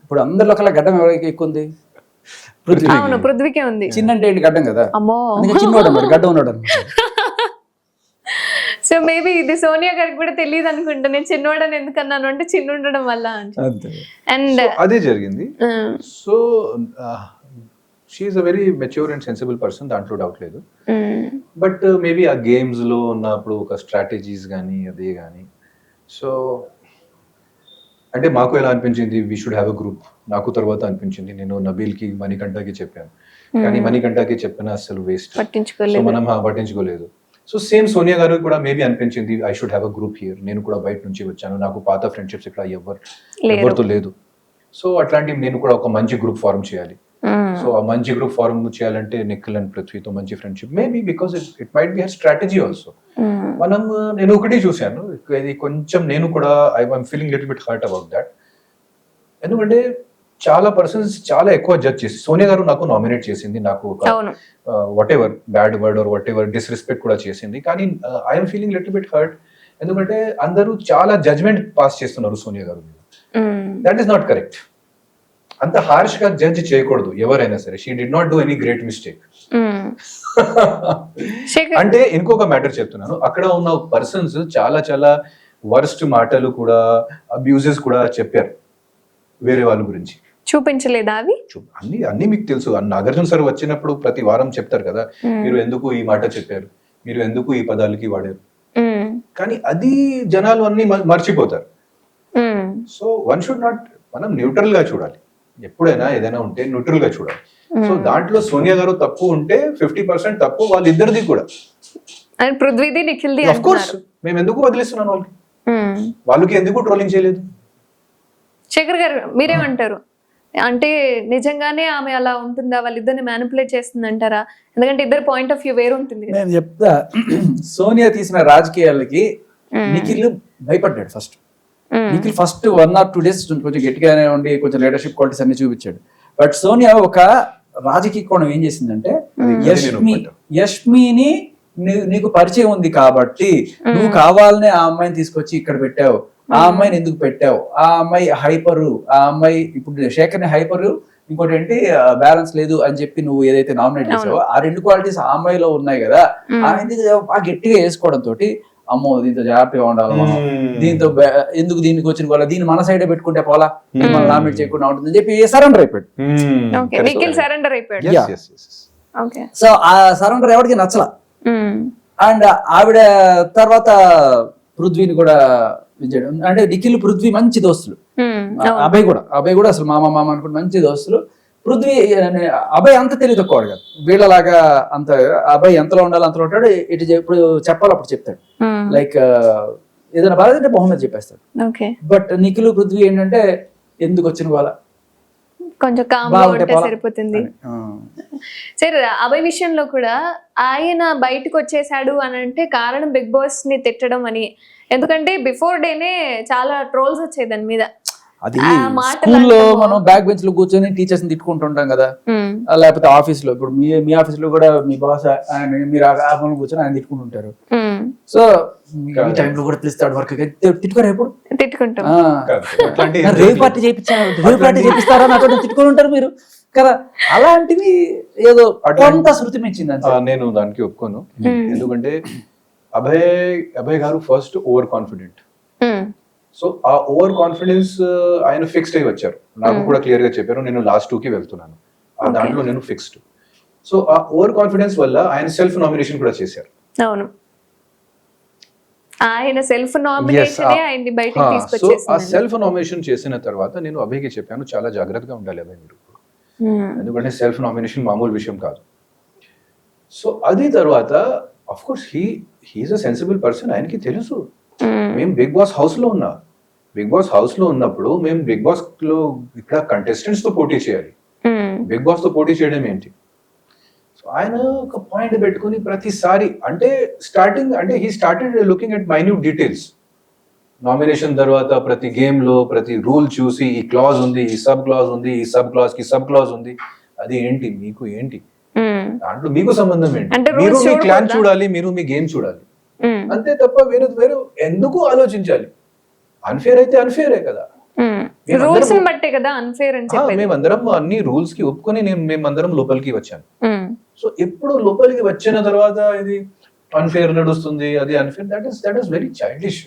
ఇప్పుడు అందరిలో కల్లా గడ్డం ఎవరికి ఎక్కువ ఉంది? పృథ్వీకే ఉంది. చిన్న అంటే ఏంటి? గడ్డం కదా, అమ్మో అందుకే చిన్నోడు అన్నాడు, గడ్డం ఉన్నాడు అనమాట. సో మేబీ ఇది సోనియా గారికి కూడా తెలియదు అనుకుంటా, నేను చిన్నోడని ఎందుకన్నాను అంటే చిన్న ఉండడం వల్ల. అండ్ అదే జరిగింది. So she's a very mature and sensible person, దాంట్లో డౌట్ లేదు. బట్ మేబీ ఆ గేమ్స్ లో ఉన్నప్పుడు ఒక స్ట్రాటజీస్ కానీ అదే కానీ, సో అంటే మాకు ఎలా అనిపించింది, we should have a group. నాకు తర్వాత అనిపించింది, నేను నబీల్కి మణికంఠకి చెప్పాను, కానీ మణికంఠకి చెప్పిన అసలు వేస్ట్, మనం పట్టించుకోలేదు. సో సేమ్ సోనియా గారు కూడా మేబీ అనిపించింది, I should have a group here. నేను కూడా బయట నుంచి వచ్చాను, నాకు పాత ఫ్రెండ్షిప్స్ ఇక్కడ ఎవరితో లేదు. సో అట్లాంటి నేను కూడా ఒక మంచి గ్రూప్ ఫార్మ్ చేయాలి. సో ఆ మంచి గ్రూప్ ఫార్మ్ చేయాలంటే నిఖిల్ అండ్ పృథ్వీతో మంచి friendship, maybe because it might be her strategy also. నేను ఒకటి చూశాను, ఇది కొంచెం నేను కూడా I'm feeling little bit hurt about that. ఎందుకంటే చాలా పర్సన్స్ చాలా ఎక్కువ జడ్జ్ చేసి, సోనియా గారు నాకు నామినేట్ చేసింది, నాకు what ever bad word or what ever disrespect కూడా చేసింది, కానీ I'm feeling little bit hurt. ఎందుకంటే అందరూ చాలా జడ్జ్మెంట్ పాస్ చేస్తున్నారు సోనియా గారు మీద. That is not correct. అంత హార్ష్ గా జడ్జ్ చేయకూడదు ఎవరైనా సరే. She did not do any great mistake. అంటే ఇంకొక మ్యాటర్ చెప్తున్నాను, అక్కడ ఉన్న పర్సన్స్ చాలా చాలా వర్స్ట్ మాటలు కూడా, అబ్యూజెస్ కూడా చెప్పారు వేరే వాళ్ళ గురించి. చూపించలేదా అవి? అన్ని మీకు తెలుసు. నాగార్జున సార్ వచ్చినప్పుడు ప్రతి వారం చెప్తారు కదా, మీరు ఎందుకు ఈ మాట చెప్పారు, మీరు ఎందుకు ఈ పదాలకి వాడారు. కానీ అది జనాలు అన్ని మర్చిపోతారు. సో వన్ షుడ్ నాట్, మనం న్యూట్రల్ గా చూడాలి ఎప్పుడైనా, ఏదైనా ఉంటే న్యూట్రల్ గా చూడాలి. సో దాంట్లో సోనియా గారు తప్పు ఉంటే 50% తప్పు వాళ్ళిద్దరిది కూడా. పృథ్వీది నిఖిల్ది ఆఫ్ కోర్స్. మేము ఎందుకు వదిలేస్తున్నాను వాళ్ళకి ఎందుకు ట్రోలింగ్ చేయలేదు? శేఖర్ గారు మీరేమంటారు? అంటే నిజంగానే ఆమె అలా ఉంటుందా, వాళ్ళిద్దరిని మ్యానిపులేట్ చేస్తుంది అంటారా? ఎందుకంటే ఇద్దరు పాయింట్ ఆఫ్ వ్యూ వేరు ఉంటుంది. నేను చెప్తా, సోనియా తీసిన రాజకీయాలకి నిఖిల్ భయపడ్డాడు first. Nikhil first 1 or 2 days కొంచెం గట్టిగానే ఉండి కొంచెం లీడర్షిప్ క్వాలిటీస్ అన్ని చూపించాడు. బట్ సోనియా ఒక రాజకీయ కోణం ఏం చేసిందంటే, యష్మిని నీకు పరిచయం ఉంది కాబట్టి నువ్వు కావాలనే ఆ అమ్మాయిని తీసుకొచ్చి ఇక్కడ పెట్టావు, ఆ అమ్మాయిని ఎందుకు పెట్టావు, ఆ అమ్మాయి హైపరు, ఆ అమ్మాయి ఇప్పుడు శేఖర్ని హైపరు, ఇంకోటి ఏంటి బ్యాలెన్స్ లేదు అని చెప్పి నువ్వు ఏదైతే నామినేట్ చేసావో ఆ 2 క్వాలిటీస్ ఆ అమ్మాయిలో ఉన్నాయి కదా, ఆ గట్టిగా వేసుకోవడం తోటి అమ్మో దీంతో జాగ్రత్తగా ఉండాలి మనం, దీంతో ఎందుకు దీనికి వచ్చిన పోలా, దీన్ని మన సైడే పెట్టుకుంటే పోలా, మనం నామినేట్ చేయకుండా ఉంటుందని చెప్పి సరెండర్ అయిపోయాడు. సో ఆ సరెండర్ ఎవరికి నచ్చలా. అండ్ ఆవిడ తర్వాత పృథ్వీని కూడా విజయడం, అంటే నిఖిల్ పృథ్వీ మంచి దోస్తులు, అభయ్ కూడా అసలు మామ అనుకుంటే మంచి దోస్తులు. పృథ్వీ అభయ్ అంత తెలివి తక్కువ కాదు వీళ్ళలాగా, అంత అభయ్ ఎంతలో ఉండాలి అంతలో ఉంటాడు. ఇటు ఇప్పుడు చెప్పాలి అప్పుడు చెప్తాడు, లైక్ ఏదైనా బాధంటే మొహం మీద చెప్పేస్తాడు. బట్ నిఖిల్ పృథ్వీ ఏంటంటే ఎందుకు వచ్చిన వాళ్ళ కొంచెం సరిపోతుంది. సరే అభయ్ విషయంలో కూడా ఆయన బయటకు వచ్చేసాడు అని అంటే కారణం బిగ్ బాస్ ని తిట్టడం అని. ఎందుకంటే బిఫోర్ డేనే చాలా ట్రోల్స్ వచ్చాయి దాని మీద. అది స్కూల్లో మనం బ్యాక్ బెంచ్ లో కూర్చొని టీచర్స్ ని తిట్టుకుంటుంటాం కదా, లేకపోతే ఆఫీస్ లో, ఇప్పుడు మీ ఆఫీస్ లో కూడా మీ బాస్ మీరు కూర్చొని ఆయన తిట్టుకుంటుంటారు. సో ఈ టైంలో కూడా పిలుస్తాడు వర్క్, తిట్టుకోరా ఎప్పుడు తిట్టుకుంటాం, రేవ్ పార్టీ చేపిస్తారా నాతో తిట్టుకొని ఉంటారు మీరు కదా. అలాంటివి ఏదో కొంత శృతి మించింది. నేను దానికి ఒప్పుకోను. ఎందుకంటే అభయ్ గారు ఫస్ట్ ఓవర్ కాన్ఫిడెంట్. సో ఆ ఓవర్ కాన్ఫిడెన్స్ ఆయన ఫిక్స్డ్ అయి వచ్చారు. నాకు కూడా క్లియర్ గా చెప్పారు, నేను లాస్ట్ 2కి వెళ్తున్నాను, ఆ దాంట్లో నేను ఫిక్స్డ్. సో ఆ ఓవర్ కాన్ఫిడెన్స్ వల్ల ఆయన సెల్ఫ్ నామినేషన్ కూడా చేశారు. అవును, ఆయన సెల్ఫ్ నామినేషన్ ఆయన్ని బయటికి సో ఆ తీసుకొచ్చేసింది. సెల్ఫ్ నామినేషన్ చేసిన తర్వాత నేను అభయ్కి చెప్పాను, చాలా జాగ్రత్తగా ఉండాలి అభయ్ మీరు, ఎందుకంటే సెల్ఫ్ నామినేషన్ మామూలు విషయం కాదు. సో అది తర్వాత of course he's a sensible person, ఆయనకి తెలుసు మేము బిగ్ బాస్ హౌస్ లో ఉన్నా, బిగ్ బాస్ హౌస్ లో ఉన్నప్పుడు మేము బిగ్ బాస్ లో ఇక్కడ కంటెస్టెంట్స్ తో పోటీ చేయాలి, బిగ్ బాస్ తో పోటీ చేయడం ఏంటి. సో ఆయన ఒక పాయింట్ పెట్టుకుని ప్రతిసారి అంటే స్టార్టింగ్ అంటే he started looking at minute details. Nomination తర్వాత ప్రతి గేమ్ లో ప్రతి రూల్ చూసి ఈ క్లాజ్ ఉంది, ఈ సబ్ క్లాజ్ ఉంది, ఈ సబ్ క్లాజ్ కి సబ్ క్లాజ్ ఉంది, అది ఏంటి మీకు ఏంటి, దాంట్లో మీకు సంబంధం ఏంటి, అంటే మీరు rules మీ క్లాన్ చూడకూడదా? చూడాలి, మీరు మీ గేమ్ చూడాలి, అంతే తప్ప వేరు ఎందుకు ఆలోచించాలి. అన్ఫేర్ అయితే అన్ఫేరే కదా. రూల్స్ బట్టే కదా అన్ఫేర్ అని చెప్పేది. మేమందరం అన్ని రూల్స్ కి ఒప్పుకొని మేమందరం లోపలికి వచ్చాను. ఉమ్, సో ఎప్పుడు లోపలికి వచ్చిన తర్వాత ఇది అన్ఫేర్ నడుస్తుంది, అది unfair, that is very childish.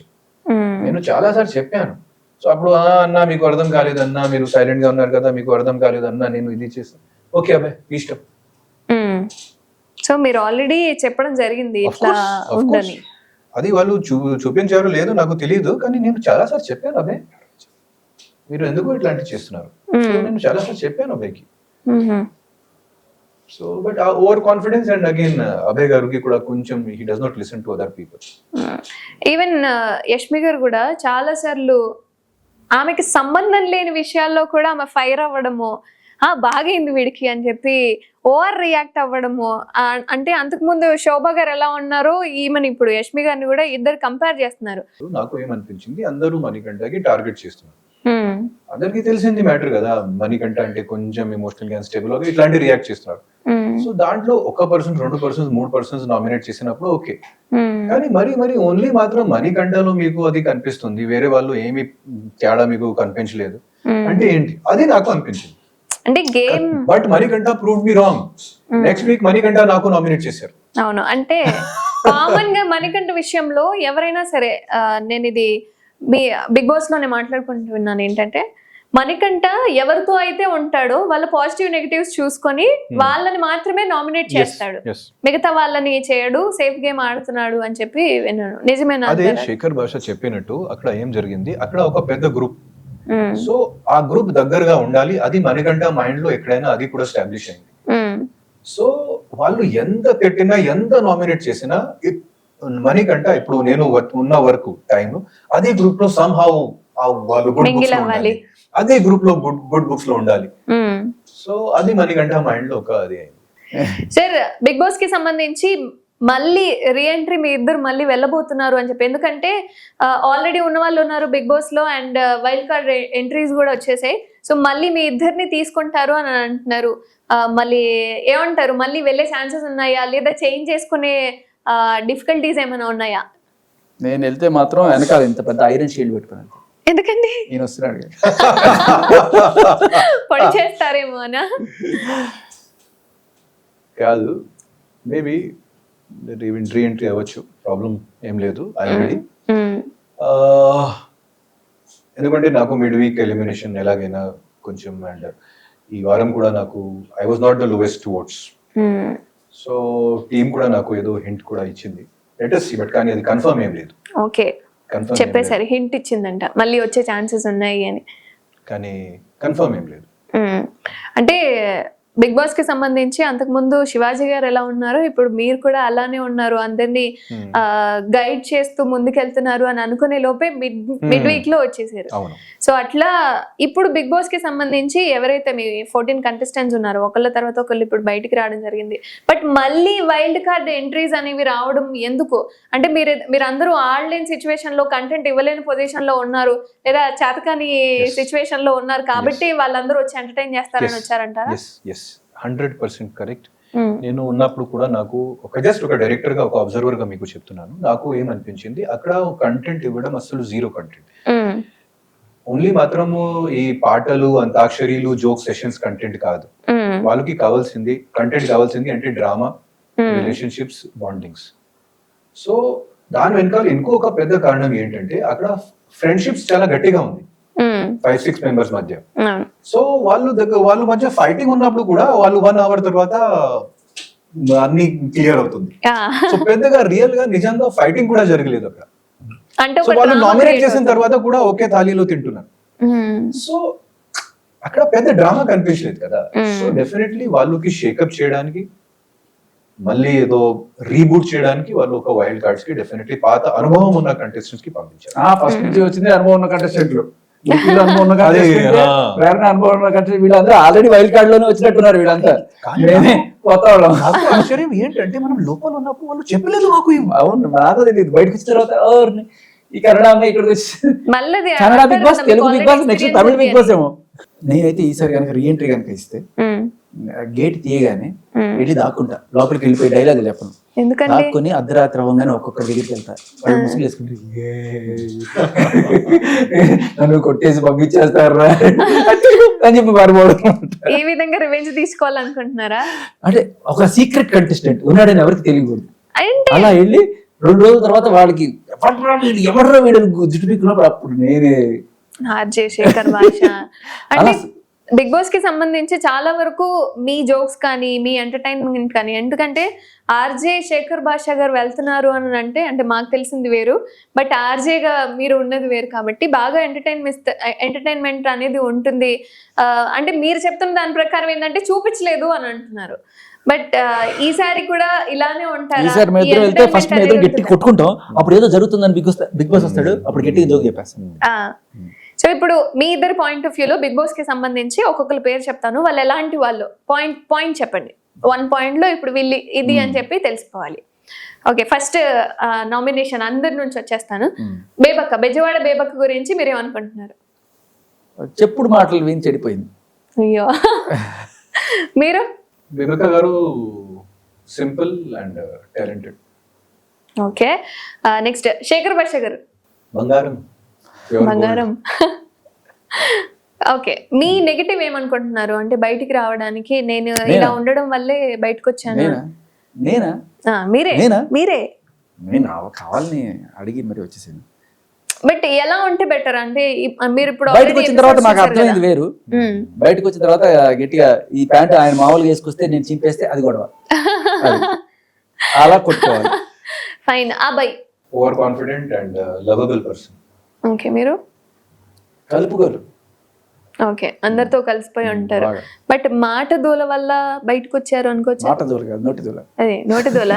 Um, నేను చాలా సార్లు చెప్పాను. సో అప్పుడు అన్నా మీకు అర్థం కాలేదన్నా, మీరు సైలెంట్ గా ఉన్నారు కదా, మీకు అర్థం కాలేదన్నా, నేను ఇది చేస్తాను, ఓకే అబ్బాయి ఇష్టం. ఉమ్. సో మీరు ఆల్రెడీ చెప్పడం జరిగింది Of ఇట్లా course, of course. ఉందని. అది వాళ్ళు చూపించారు లేదో నాకు తెలియదు, కానీ నేను చాలా సార్లు చెప్పాను అబ్బాయి మీరు ఎందుకు ఇట్లాంటివి చేస్తున్నారు. సో నేను చాలా సార్లు చెప్పాను అబ్బాయికి. సో బట్ ఆ over confidence and again Abhay గారికి కూడా కొంచెం he does not listen to other people. Even Yashmi గారు కూడా చాలా సార్లు ఆమెకి సంబంధం లేని విషయాల్లో కూడా ఆమె ఫైర్ అవ్వడము, బాగైంది వీడికి అని చెప్పి ఓవర్ రియాక్ట్ అవ్వడము. అంటే అంతకుముందు శోభ గారు ఎలా ఉన్నారో ఈమెను ఇప్పుడు యష్మి గారిని కూడా ఇద్దరు కంపేర్ చేస్తున్నారు. నాకు ఏమనిపించింది, అందరూ మణికంఠకి టార్గెట్ చేస్తున్నారు. అందరికి తెలిసింది మ్యాటర్ కదా, మణికంఠ అంటే కొంచెం ఎమోషనల్ గా స్టేబుల్ గా ఇట్లాంటి రియాక్ట్ చేస్తున్నారు. సో దాంట్లో 1%, 2%, 3% నామినేట్ చేసినప్పుడు ఓకే, కానీ మరి ఓన్లీ మాత్రం మణికంఠలో మీకు అది కనిపిస్తుంది, వేరే వాళ్ళు ఏమి తేడా మీకు కనిపించలేదు అంటే ఏంటి, అది నాకు అనిపించింది. అంటే game but Manikanta prove me wrong. Next week Manikanta నాకు నామినేట్ చేశారు. అవును, అంటే కామన్ గా మణికంఠ విషయంలో ఎవరైనా సరే, నేను ఇది బిగ్ బాస్ లోనే మాట్లాడుకుంటున్నాను ఏంటంటే, మణికంఠ ఎవరితో అయితే ఉంటాడో వాళ్ళ పాజిటివ్ నెగటివ్స్ చూసుకొని వాళ్ళని మాత్రమే నామినేట్ చేస్తాడు, మిగతా వాళ్ళని చేయడు, సేఫ్ గేమ్ ఆడుతున్నాడు అని చెప్పి విన్నాను. నిజమేనా? అదే శేఖర్ భాష చెప్పినట్టు అక్కడ ఏం జరిగింది, అక్కడ ఒక పెద్ద గ్రూప్, సో ఆ గ్రూప్ దగ్గరగా ఉండాలి, అది మణికంఠ మైండ్ లో ఎక్కడైనా అది కూడా ఎస్టాబ్లిష్ అయింది. సో వాళ్ళు ఎంత తిట్టినా ఎంత నామినేట్ చేసినా మణికంఠ ఇప్పుడు నేను ఉన్న వరకు టైం అదే గ్రూప్ లో సమ్ హౌ వాళ్ళు గుడ్ బుక్స్ లో ఉండాలి, అదే గ్రూప్ లో గుడ్ బుక్స్ లో ఉండాలి. సో అది మణికంఠ మైండ్ లో ఒక అది అయింది. సార్ బిగ్ బాస్ కి సంబంధించి మళ్ళీ రీఎంట్రీ మీ ఇద్దరు మళ్ళీ వెళ్ళబోతున్నారు అని చెప్పి, ఎందుకంటే ఆల్రెడీ ఉన్న వాళ్ళు ఉన్నారు బిగ్ బాస్ లో అండ్ వైల్డ్ కార్డ్ ఎంట్రీస్ కూడా వచ్చేసాయి. సో మళ్ళీ మీ ఇద్దరిని తీసుకుంటారు అని అంటున్నారు. మళ్ళీ ఏమంటారు, మళ్ళీ వెళ్ళే ఛాన్సెస్ ఉన్నాయా, లేదా చేంజ్ చేసుకునే డిఫికల్టీస్ ఏమైనా ఉన్నాయా? నేను వెళ్తే మాత్రం వెనకాల ఇంత పెద్ద ఐరన్ షీల్డ్ పెట్టుకున్నాను, ఎందుకండి నేను వస్తున్నాడు పొడి చేస్తారేమో అనా? కాదు, మేబీ రీఎంట్రీ అవ్వచ్చు, ప్రాబ్లం ఏం లేదు. ఎందుకంటే నాకు మిడ్ వీక్ ఎలిమినేషన్ ఎలాగైనా కొంచెం, అండ్ ఈ వారం కూడా నాకు I was not the lowest votes, so team కూడా నాకు ఏదో హింట్ కూడా ఇచ్చింది, లెటెస్ట్ బట్ కానీ అది కన్ఫర్మ్ ఏం లేదు. ఓకే, చెప్పేసారు, హింట్ ఇచ్చిందంట మళ్ళీ వచ్చే ఛాన్సెస్ ఉన్నాయి అని, కానీ కన్ఫర్మ్ ఏం లేదు. అంటే బిగ్ బాస్ కి సంబంధించి అంతకు ముందు శివాజీ గారు ఎలా ఉన్నారు, ఇప్పుడు మీరు కూడా అలానే ఉన్నారు, అందరినీ గైడ్ చేస్తూ ముందుకెళ్తున్నారు అని అనుకునే లోపే మిడ్ వీక్ లో వచ్చేసారు. సో అట్లా ఇప్పుడు బిగ్ బాస్ కి సంబంధించి ఎవరైతే మీ 14 కంటెస్టెంట్స్ ఉన్నారో ఒకళ్ళ తర్వాత ఒకళ్ళు ఇప్పుడు బయటికి రావడం జరిగింది. బట్ మళ్ళీ వైల్డ్ కార్డ్ ఎంట్రీస్ అనేవి రావడం ఎందుకు అంటే, మీరందరూ ఆడలేని సిచ్యువేషన్ లో, కంటెంట్ ఇవ్వలేని పొజిషన్ లో ఉన్నారు, లేదా చేతకాని సిచ్యువేషన్ లో ఉన్నారు కాబట్టి వాళ్ళందరూ వచ్చి ఎంటర్టైన్ చేస్తారని వచ్చారంటారా? 100% కరెక్ట్. నేను ఉన్నప్పుడు కూడా నాకు జస్ట్ ఒక డైరెక్టర్ గా, ఒక అబ్జర్వర్ గా మీకు చెప్తున్నాను, నాకు ఏమనిపించింది అక్కడ కంటెంట్ ఇవ్వడం అసలు జీరో కంటెంట్. ఓన్లీ మాత్రము ఈ పాటలు, అంతాక్షరీలు, జోక్ సెషన్స్ కంటెంట్ కాదు. వాళ్ళకి కావాల్సింది కంటెంట్ కావాల్సింది అంటే డ్రామా, రిలేషన్షిప్స్, బాండింగ్స్. సో దాని వెనకాల ఇంకొక పెద్ద కారణం ఏంటంటే అక్కడ ఫ్రెండ్షిప్స్ చాలా గట్టిగా ఉంది 5-6 మెంబర్స్ మధ్య. సో వాళ్ళ మధ్య ఫైటింగ్ ఉన్నప్పుడు కూడా వాళ్ళు 1 hour తర్వాత అన్ని క్లియర్ అవుతుంది. సో పెద్దగా రియల్ గా నిజంగా ఫైటింగ్ కూడా జరగలేదు అక్కడ. అంటే సో వాళ్ళు నామినేట్ చేసిన తర్వాత కూడా ఒకే థాలీలో తింటున్నారు. సో అక్కడ పెద్ద డ్రామా కనిపించలేదు కదా. సో డెఫినెట్లీ వాళ్ళకి షేకప్ చేయడానికి, మళ్ళీ ఏదో రీబూట్ చేయడానికి వాళ్ళు ఒక వైల్డ్ కార్డ్స్ కి డెఫినెట్లీ పాత అనుభవం ఉన్న కంటెస్టెంట్స్ కి పంపించారు. ఫస్ట్ నుంచి వచ్చింది అనుభవం ఉన్న కంటెస్టెంట్లు, అనుభవం ఉన్న అదే, ప్రేరణ అనుభవం ఉన్న కంటెస్టెంట్, వీళ్ళందరూ ఆల్రెడీ వైల్డ్ కార్డ్ లోనే వచ్చినట్టున్నారు వీళ్ళంతా. నేనే కొత్త వాళ్ళం. నాకు ఆశ్చర్యం ఏంటంటే మనం లోపల ఉన్నప్పుడు వాళ్ళు చెప్పలేదు మాకు ఏం. అవును, నాకు తెలియదు. బయటకు వచ్చిన తర్వాత ఈ కన్నడ అమ్మాయి ఇక్కడికి వచ్చి Kannada Bigg Boss, Telugu Bigg Boss, next Tamil Bigg Boss ఏమో. నేనైతే ఈసారి కనుక రీఎంట్రీ కనుక ఇస్తే గేట్ తీయగానే వెళ్ళి దాక్కుంటా, లోపలికి వెళ్ళిపోయి డైలాగ్ చెప్పను, దాక్కుని అర్ధరాత్రి అవ్వగానే ఒక్కొక్కరి దగ్గరికి వెళ్తా, వాళ్ళు ముసుగులు వేసుకుంటే నన్ను కొట్టేసి పంపించేస్తారా అని చెప్పి పారిపోవడం. ఈ విధంగా రివెంజ్ తీసుకోవాలనుకుంటున్నారా? అంటే ఒక సీక్రెట్ కంటెస్టెంట్ ఉన్నాడని ఎవరికి తెలియకూడదు. అలా వెళ్ళి 2 రోజుల తర్వాత వాళ్ళకి ఎవడరా వీడని జుట్టు పిక్కున్నప్పుడు అప్పుడు నేనే ఆర్జే శేఖర్ భాష. అంటే బిగ్ బాస్ కి సంబంధించి చాలా వరకు మీ జోక్స్ కానీ మీ ఎంటర్టైన్మెంట్ కానీ, ఎందుకంటే ఆర్జే శేఖర్ భాష గారు వెళ్తున్నారు అని అంటే మాకు తెలిసింది వేరు, బట్ ఆర్జేగా మీరు ఉన్నది వేరు కాబట్టి బాగా ఎంటర్టైన్మెంట్ అనేది ఉంటుంది. అంటే మీరు చెప్తున్న దాని ప్రకారం ఏంటంటే చూపించలేదు అని అంటున్నారు, బట్ ఈసారి కూడా ఇలానే ఉంటారు. ఈసారి మేము ఇద్దరు వెళ్తే ఫస్ట్ మేము ఏదో గట్టి కొట్టుకుంటాం, అప్పుడు ఏదో జరుగుతుందని బిగ్ బాస్ వస్తాడు, అప్పుడు గట్టిగా జోక్ చెప్పేస్తాం. సో ఇప్పుడు మీ ఇద్దరు పాయింట్ ఆఫ్ వ్యూలో బిగ్ బాస్ కి సంబంధించి ఒక్కొక్కరు పేరు చెప్తాను, వాళ్ళు ఎలాంటి వాళ్ళు పాయింట్ చెప్పండి. 1 point లో ఇప్పుడు వీళ్ళు ఇది అని చెప్పి తెలిసిపోవాలి. ఓకే, ఫస్ట్ నామినేషన్ అందరి నుంచి వచ్చేస్తాను. బేబక్క, బెజవాడ బేబక్క గురించి మీరు ఏమనుకుంటున్నారు? చెప్పుడు మాటలు విని చెడిపోయింది. అయ్యో. మీరు? బేబక్క గారు simple and talented. Okay, next Shekhar Basha గారు. బంగారం. ఓకే, మీ నెగటివ్ ఏమనుకుంటున్నారు? అంటే బయటికి రావడానికి నేను ఇలా ఉండడం వల్లే బయటకు వచ్చాను. మీరే కావాలని అడిగి మరి వచ్చేసాను. బట్ ఎలా ఉంటే బెటర్ అంటే మీరు ఇప్పుడు బయటకు వచ్చిన తర్వాత మాకు అర్థమైంది వేరు. బయటకు వచ్చిన తర్వాత గట్టిగా ఈ ప్యాంట్ ఆయన మామూలుగా వేసుకొస్తే నేను చింపేస్తే అది గొడవ, అలా కొట్టుకోవాలి. ఫైన్. అబ్బాయి over confident and lovable person. Okay, మీరు? కలుపుకోరు. ఓకే, అందరితో కలిసిపోయి ఉంటారు, బట్ మాట దూల వల్ల బయటకు వచ్చారు అనుకోవచ్చు. మాట దూల కాదు, నోటి దూల. అదే నోటి దూల.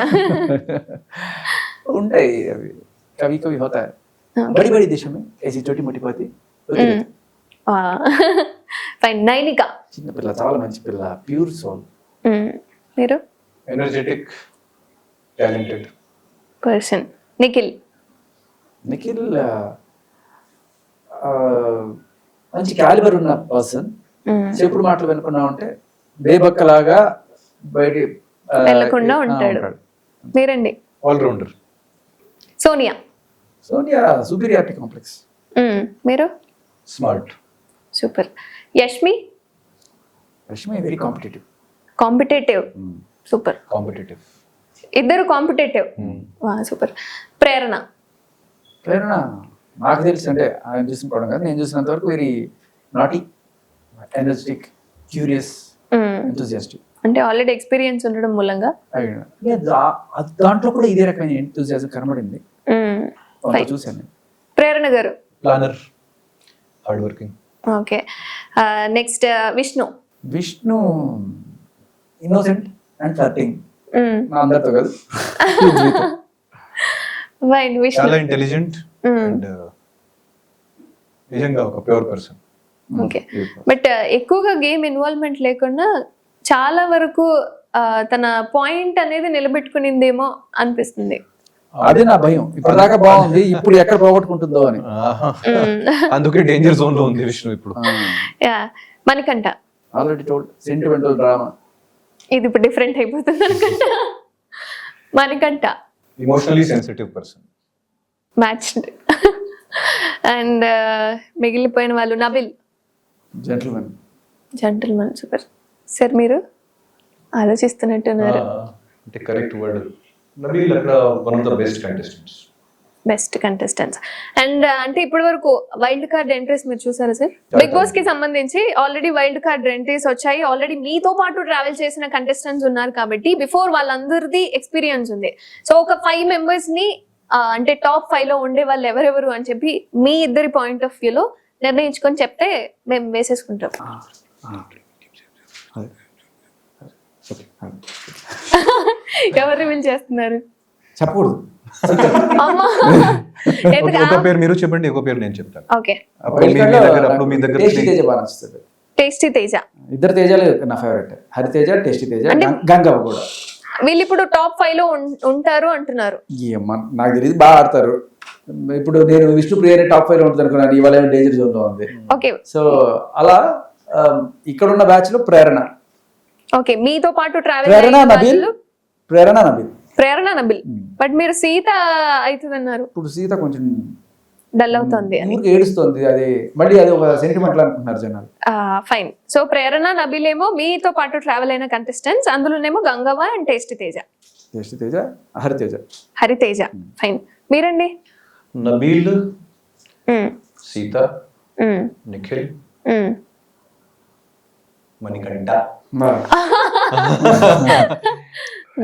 ఉంటాయి అవి, కవి కవి హోతా హై. బడి బడి దేశం మే ऐसी छोटी मोटी बातें. ఫైన్. నైనిక. చిన్న పిల్ల, చాలా మంచి పిల్ల, ప్యూర్ సోల్. మీరు? Energetic, talented person. నిఖిల్ మంచి క్యాలిబర్ ఉన్న పర్సన్. చెప్పుడు మాటలు వినకుండా ఉంటే బేబక్కలాగా బయట వెళ్ళకుండా ఉంటాడు. మీరండి? ఆల్రౌండర్. Sonia superiority complex. మీరు? Smart. Super. Yashmi very competitive. Super. Competitive. ఇద్దరు కాంపిటేటివ్. సూపర్. ప్రేరణ నాకు తెలిసి, అంటే ఆయన చూసిన పడం కాదు, నేను చూసినంత వరకు very naughty, energetic, curious, enthusiastic. అంటే ఆల్రెడీ ఎక్స్పీరియన్స్ ఉండడం మూలంగా దాంట్లో కూడా ఇదే రకమైన ఎంతూజియాజం కనబడింది. చూసాను. ప్రేరణ గారు? Planner, hard working. Okay, next Vishnu innocent and flirting. అందరితో కాదు, చాలా ఇంటెలిజెంట్ అండ్ నిజంగా ఒక ప్యూర్ పర్సన్. ఓకే, బట్ ఎక్కువగా గేమ్ ఇన్వాల్వ్మెంట్ లేకుండా చాలా వరకు తన పాయింట్ అనేది నిలబెట్టుకునిందేమో అనిపిస్తుంది. అదే నా భయం. ఇప్పటిదాకా బాగుంది, ఇప్పుడు ఎక్కడ పోగొట్టుకుంటుందో అని. అందుకే డేంజర్ జోన్ లో ఉంది విష్ణు ఇప్పుడు. Manikanta already told, sentimental drama. ఇది ఇప్పుడు డిఫరెంట్ అయిపోతుంది అనుకుంటా. Manikanta emotionally sensitive person. Matched. And మిగిలిపోయిన వాళ్ళు నబిల్ జెంటిల్మన్. సూపర్. సార్ మీరు ఆలోచిస్తున్నట్టున్నారు. అంటే కరెక్ట్ వర్డ్. నబిల్ అక్కడ one of the best contestants. Best contestants. And అంటే ఇప్పటి వరకు వైల్డ్ కార్డ్ ఎంట్రీస్ మీరు చూసారా సార్? బిగ్ బాస్ కి సంబంధించి ఆల్రెడీ వైల్డ్ కార్డ్ ఎంట్రీస్ వచ్చాయి. ఆల్రెడీ మీతో పాటు ట్రావెల్ చేసిన కంటెస్టెంట్స్ ఉన్నారు కాబట్టి బిఫోర్ వాళ్ళందరిది ఎక్స్పీరియన్స్ ఉంది. సో ఒక 5 members ని అంటే టాప్ 5 లో ఉండే వాళ్ళు ఎవరెవరు అని చెప్పి మీ ఇద్దరి పాయింట్ ఆఫ్ వ్యూలో నిర్ణయించుకొని చెప్తే మేము వేసేసుకుంటాం. ఎవరు రివీల్ చేస్తున్నారు చెప్పకూడదు. అమ్మా ఒక పేరు మీరు చెప్పండి, ఒక పేరు నేను చెప్తాను. ఓకే, అప్పుడు మీ దగ్గర టేస్టీ తేజ బాగా నచ్చుతుంది. టేస్టీ తేజ. ఇద్దరు తేజాలు నా ఫేవరెట్, హరితేజ, టేస్టీ తేజ, గంగవ్వ కూడా. వీళ్ళు ఇప్పుడు టాప్ 5 లో ఉంటారు అంటున్నారు. ఏమ్మా నాకు తెలియదు, బాగా ఆడతారు. ఇప్పుడు నేను విష్ణుప్రియ టాప్ 5 లో ఉంటుంది అనుకున్నాను, ఇవాళ డేంజర్ జోన్ లో ఉంది. ఓకే, సో అలా ఇక్కడ ఉన్న బ్యాచ్ లో ప్రేరణ, ఓకే, మీతో పాటు ట్రావెల్ ప్రేరణ నబిల్. బట్ మీరు సీత అవుతుందన్నారు. ఇప్పుడు సీత కొంచెం డల్ అవుతుంది అని ఏడుస్తుంది, అది మళ్ళీ అది ఒక సెంటిమెంట్ అనుకుంటున్నారు జనాలు. ఫైన్. సో ప్రేరణ నబిల్ ఏమో మీతో పాటు ట్రావెల్ అయిన కంటెస్టెంట్స్, అందులోనేమో Gangavva and tasty Teja, Hariteja. Fine. మీరండి? Nabeel, Seetha, Nikhil, Manikanta,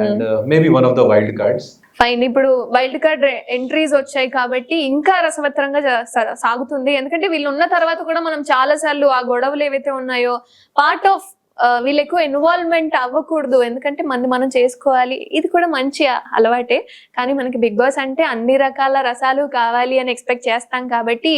and maybe one of the wild cards. Fine. ఇప్పుడు వైల్డ్ కార్డ్ ఎంట్రీస్ వచ్చాయి కాబట్టి ఇంకా రసవత్తరంగా సాగుతుంది. ఎందుకంటే వీళ్ళు ఉన్న తర్వాత కూడా మనం చాలా సార్లు ఆ గొడవలు ఏవైతే ఉన్నాయో పార్ట్ ఆఫ్ వీళ్ళు ఎక్కువ ఇన్వాల్వ్మెంట్ అవ్వకూడదు, ఎందుకంటే మనం చేసుకోవాలి. ఇది కూడా మంచి అలవాటే. కానీ మనకి బిగ్ బాస్ అంటే అన్ని రకాల రసాలు కావాలి అని ఎక్స్పెక్ట్ చేస్తాం కాబట్టి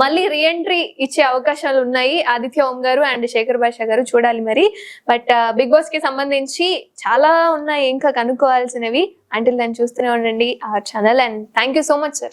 మళ్ళీ రీఎంట్రీ ఇచ్చే అవకాశాలు ఉన్నాయి ఆదిత్య ఓం గారు అండ్ శేఖర్ భాష గారు. చూడాలి మరి. బట్ బిగ్ బాస్ కి సంబంధించి చాలా ఉన్నాయి ఇంకా కనుక్కోవాల్సినవి. అంటిల్ దాన్ని చూస్తూనే ఉండండి our channel. And thank you so much sir.